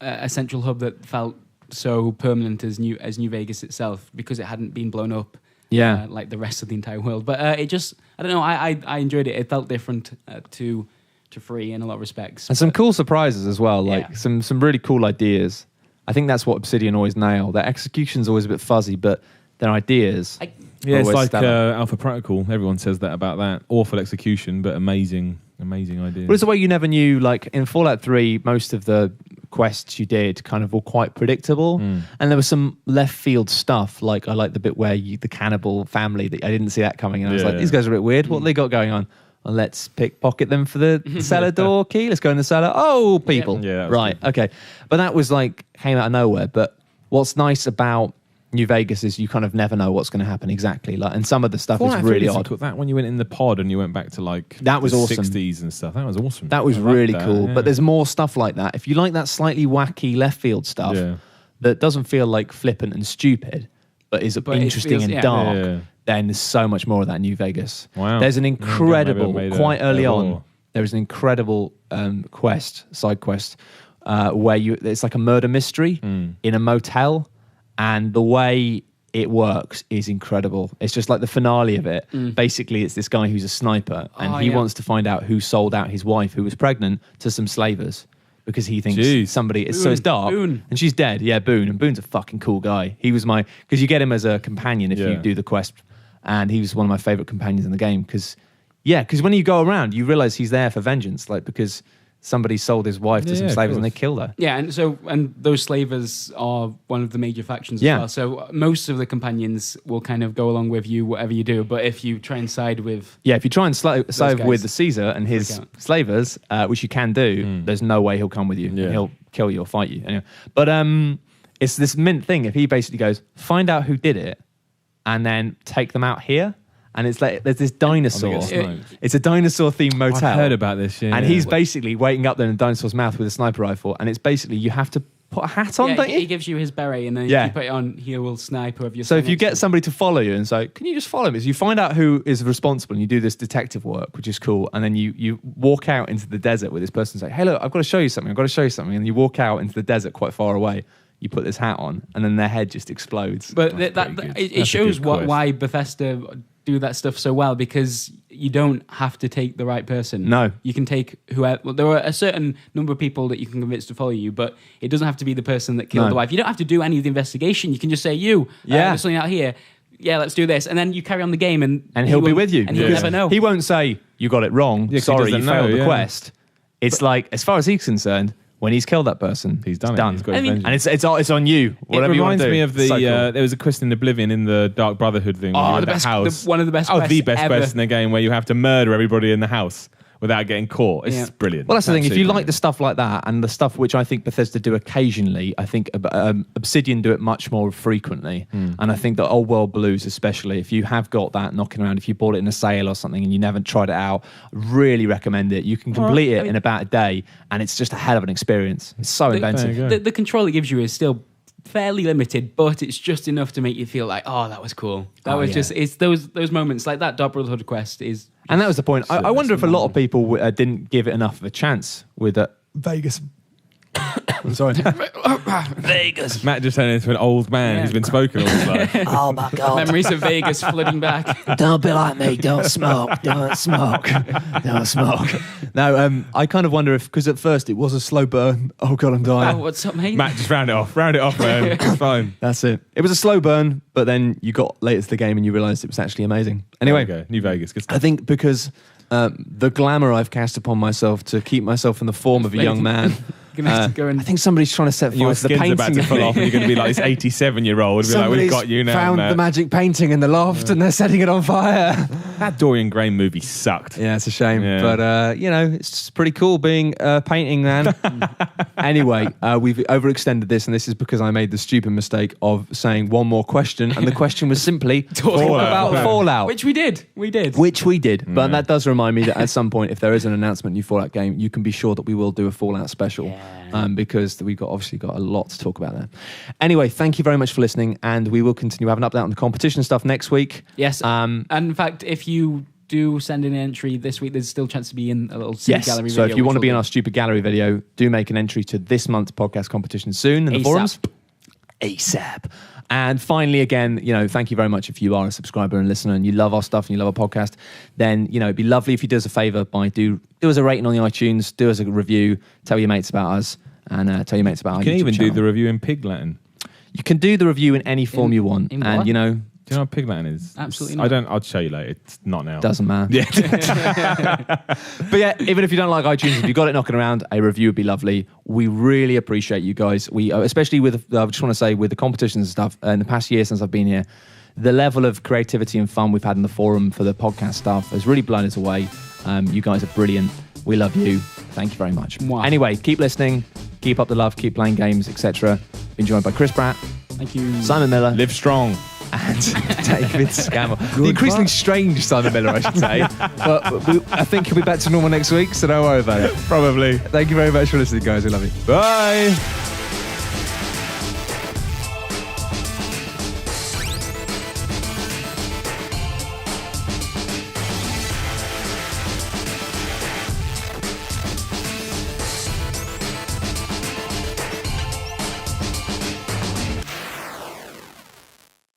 a central hub that felt so permanent as New Vegas itself, because it hadn't been blown up. Yeah. Like the rest of the entire world. But it just, I don't know. I enjoyed it. It felt different to 3 in a lot of respects. And some cool surprises as well, like Yeah. some really cool ideas. I think that's what Obsidian always nail. Their execution's always a bit fuzzy, but their ideas. Yeah, it's always like stellar. Alpha Protocol. Everyone says that about that. Awful execution, but amazing idea. But it's the way you never knew, like in Fallout 3, most of the quests you did kind of were quite predictable. And there was some left field stuff, like I like the bit where the cannibal family, I didn't see that coming. And I was like, these guys are a bit weird. What have they got going on? Well, let's pickpocket them for the cellar door key. Let's go in the cellar. Oh, people. Yeah, that was right. good. Okay. But that was like, came out of nowhere. But what's nice about New Vegas is you kind of never know what's going to happen exactly. Like, and some of the stuff Fallout is 3 really is odd. cool. That when you went in the pod and you went back to like That was the awesome. 60s and stuff. That was awesome. That was I liked really that, cool. yeah. But there's more stuff like that. If you like that slightly wacky left field stuff that doesn't feel like flippant and stupid, but is But it interesting feels- and yeah. dark, Yeah. then there's so much more of that in New Vegas. Wow. There's an Maybe incredible, I made quite early a on, law. there is an incredible side quest, where it's like a murder mystery in a motel, and the way it works is incredible. It's just like the finale of it. Basically, it's this guy who's a sniper, and he wants to find out who sold out his wife, who was pregnant, to some slavers, because he thinks Jeez. somebody. So it's dark, Boone. and she's dead. Yeah, Boone, and Boone's a fucking cool guy. He was because you get him as a companion if you do the quest, and he was one of my favorite companions in the game because when you go around, you realize he's there for vengeance, like because somebody sold his wife to some of slavers and they course. killed her. Yeah, and those slavers are one of the major factions Yeah. as well. So most of the companions will kind of go along with you, whatever you do. But if you try and side with, Yeah, if you try and side guys with the Caesar and his freak out. slavers, which you can do, there's no way he'll come with you. Yeah. He'll kill you or fight you. Anyway. But it's this mint thing. If he basically goes, find out who did it, and then take them out here, and it's like there's this dinosaur. sniped. It's a dinosaur-themed motel. I've heard about this. Yeah, And he's basically waiting up there in a dinosaur's mouth with a sniper rifle, and it's basically you have to put a hat on, don't he you? gives you his beret, and then Yeah. if you put it on, he will snipe whoever you're So if you standing get next somebody to follow you and say, can you just follow me? So you find out who is responsible and you do this detective work, which is cool. And then you walk out into the desert with this person and say, hey, look, I've got to show you something. I've got to show you something. And you walk out into the desert quite far away. You put this hat on and then their head just explodes. to. But That's pretty good. it That's a shows good quest. why Bethesda do that stuff so well, because you don't have to take the right person. No. You can take whoever. Well, there are a certain number of people that you can convince to follow you, but it doesn't have to be the person that killed No. the wife. You don't have to do any of the investigation. You can just say, there's something out here. Yeah, let's do this. And then you carry on the game and he'll be will- with you. And he'll Because never know. He won't say, you got it wrong. 'cause he Sorry, you doesn't failed know, the yeah. quest. It's like, as far as he's concerned, when he's killed that person, He's done it's it. done. He's got I his mean- vengeance. And it's on you. Whatever It you want reminds to do. me of the So cool. there was a quest in Oblivion in the Dark Brotherhood thing. when Oh, you're the at best- house. one of the best Oh, the quests best ever. quest in the game where you have to murder everybody in the house without getting caught. It's Yeah. brilliant. Well, that's the thing. If you Absolutely like the stuff like that and the stuff which I think Bethesda do occasionally, I think Obsidian do it much more frequently. And I think that Old World Blues, especially, if you have got that knocking around, if you bought it in a sale or something and you never tried it out, really recommend it. You can complete it in about a day, and it's just a hell of an experience. It's so inventive. There you go. The control it gives you is still fairly limited, but it's just enough to make you feel like, oh, that was cool. That Oh, was yeah. just, it's those moments like that Dark Brotherhood quest is. And that was the point. I wonder if a lot of phenomenal. people didn't give it enough of a chance with Vegas. I'm sorry. Vegas. Matt just turned into an old man who's been smoking all his life. Oh my God. Memories of Vegas flooding back. Don't be like me. Don't smoke. Don't smoke. Don't smoke. No, I kind of wonder if, because at first it was a slow burn. Oh God, I'm dying. Oh, what's up, mate? Matt, just round it off. Round it off, man. It's fine. That's it. It was a slow burn, but then you got later to the game and you realised it was actually amazing. Anyway, There we go. New Vegas. Good I stuff. think because the glamour I've cast upon myself to keep myself in the form of a young man. Gonna have to go and I think somebody's trying to set fire Your to the skin's painting. about to fall off and you're going to be like this 87-year-old. Be like, Somebody's we've got you now, found Matt. the magic painting in the loft and they're setting it on fire. That Dorian Gray movie sucked. Yeah, it's a shame. Yeah. But, it's pretty cool being a painting man. Anyway, we've overextended this, and this is because I made the stupid mistake of saying one more question, and the question was simply Fallout. about Fallout. which we did. We did. Which we did. But that does remind me that at some point, if there is an announcement new Fallout game, you can be sure that we will do a Fallout special. Because we've obviously got a lot to talk about there. Anyway, thank you very much for listening, and we will continue. We have an update on the competition stuff next week. Yes. And in fact, if you do send in an entry this week, there's still a chance to be in a little Yes. gallery So video. if you want to which be in we'll our stupid gallery video, do make an entry to this month's podcast competition soon in the ASAP. forums. ASAP. And finally, again, thank you very much if you are a subscriber and listener and you love our stuff and you love our podcast. Then, it'd be lovely if you do us a favour by do us a rating on the iTunes, do us a review, tell your mates about us, and tell your mates about our You can YouTube even channel. do the review in Pig Latin. You can do the review in any form you want, in and what? Do you know what Pig Latin is? Absolutely I not. don't. I'll show you later. It's not now. doesn't matter. Yeah. But yeah, even if you don't like iTunes, if you've got it knocking around, a review would be lovely. We really appreciate you guys. We, especially with, I just want to say, with the competitions and stuff, in the past year since I've been here, the level of creativity and fun we've had in the forum for the podcast stuff has really blown us away. You guys are brilliant. We love you. Thank you very much. Mwah. Anyway, keep listening, keep up the love, keep playing games, etc. Been joined by Chris Pratt, Thank you. Simon Miller, Live strong. and David Scammell. The increasingly strange Simon Miller, I should say. But I think he'll be back to normal next week, so don't worry about it. Probably. Thank you very much for listening, guys. We love you. Bye.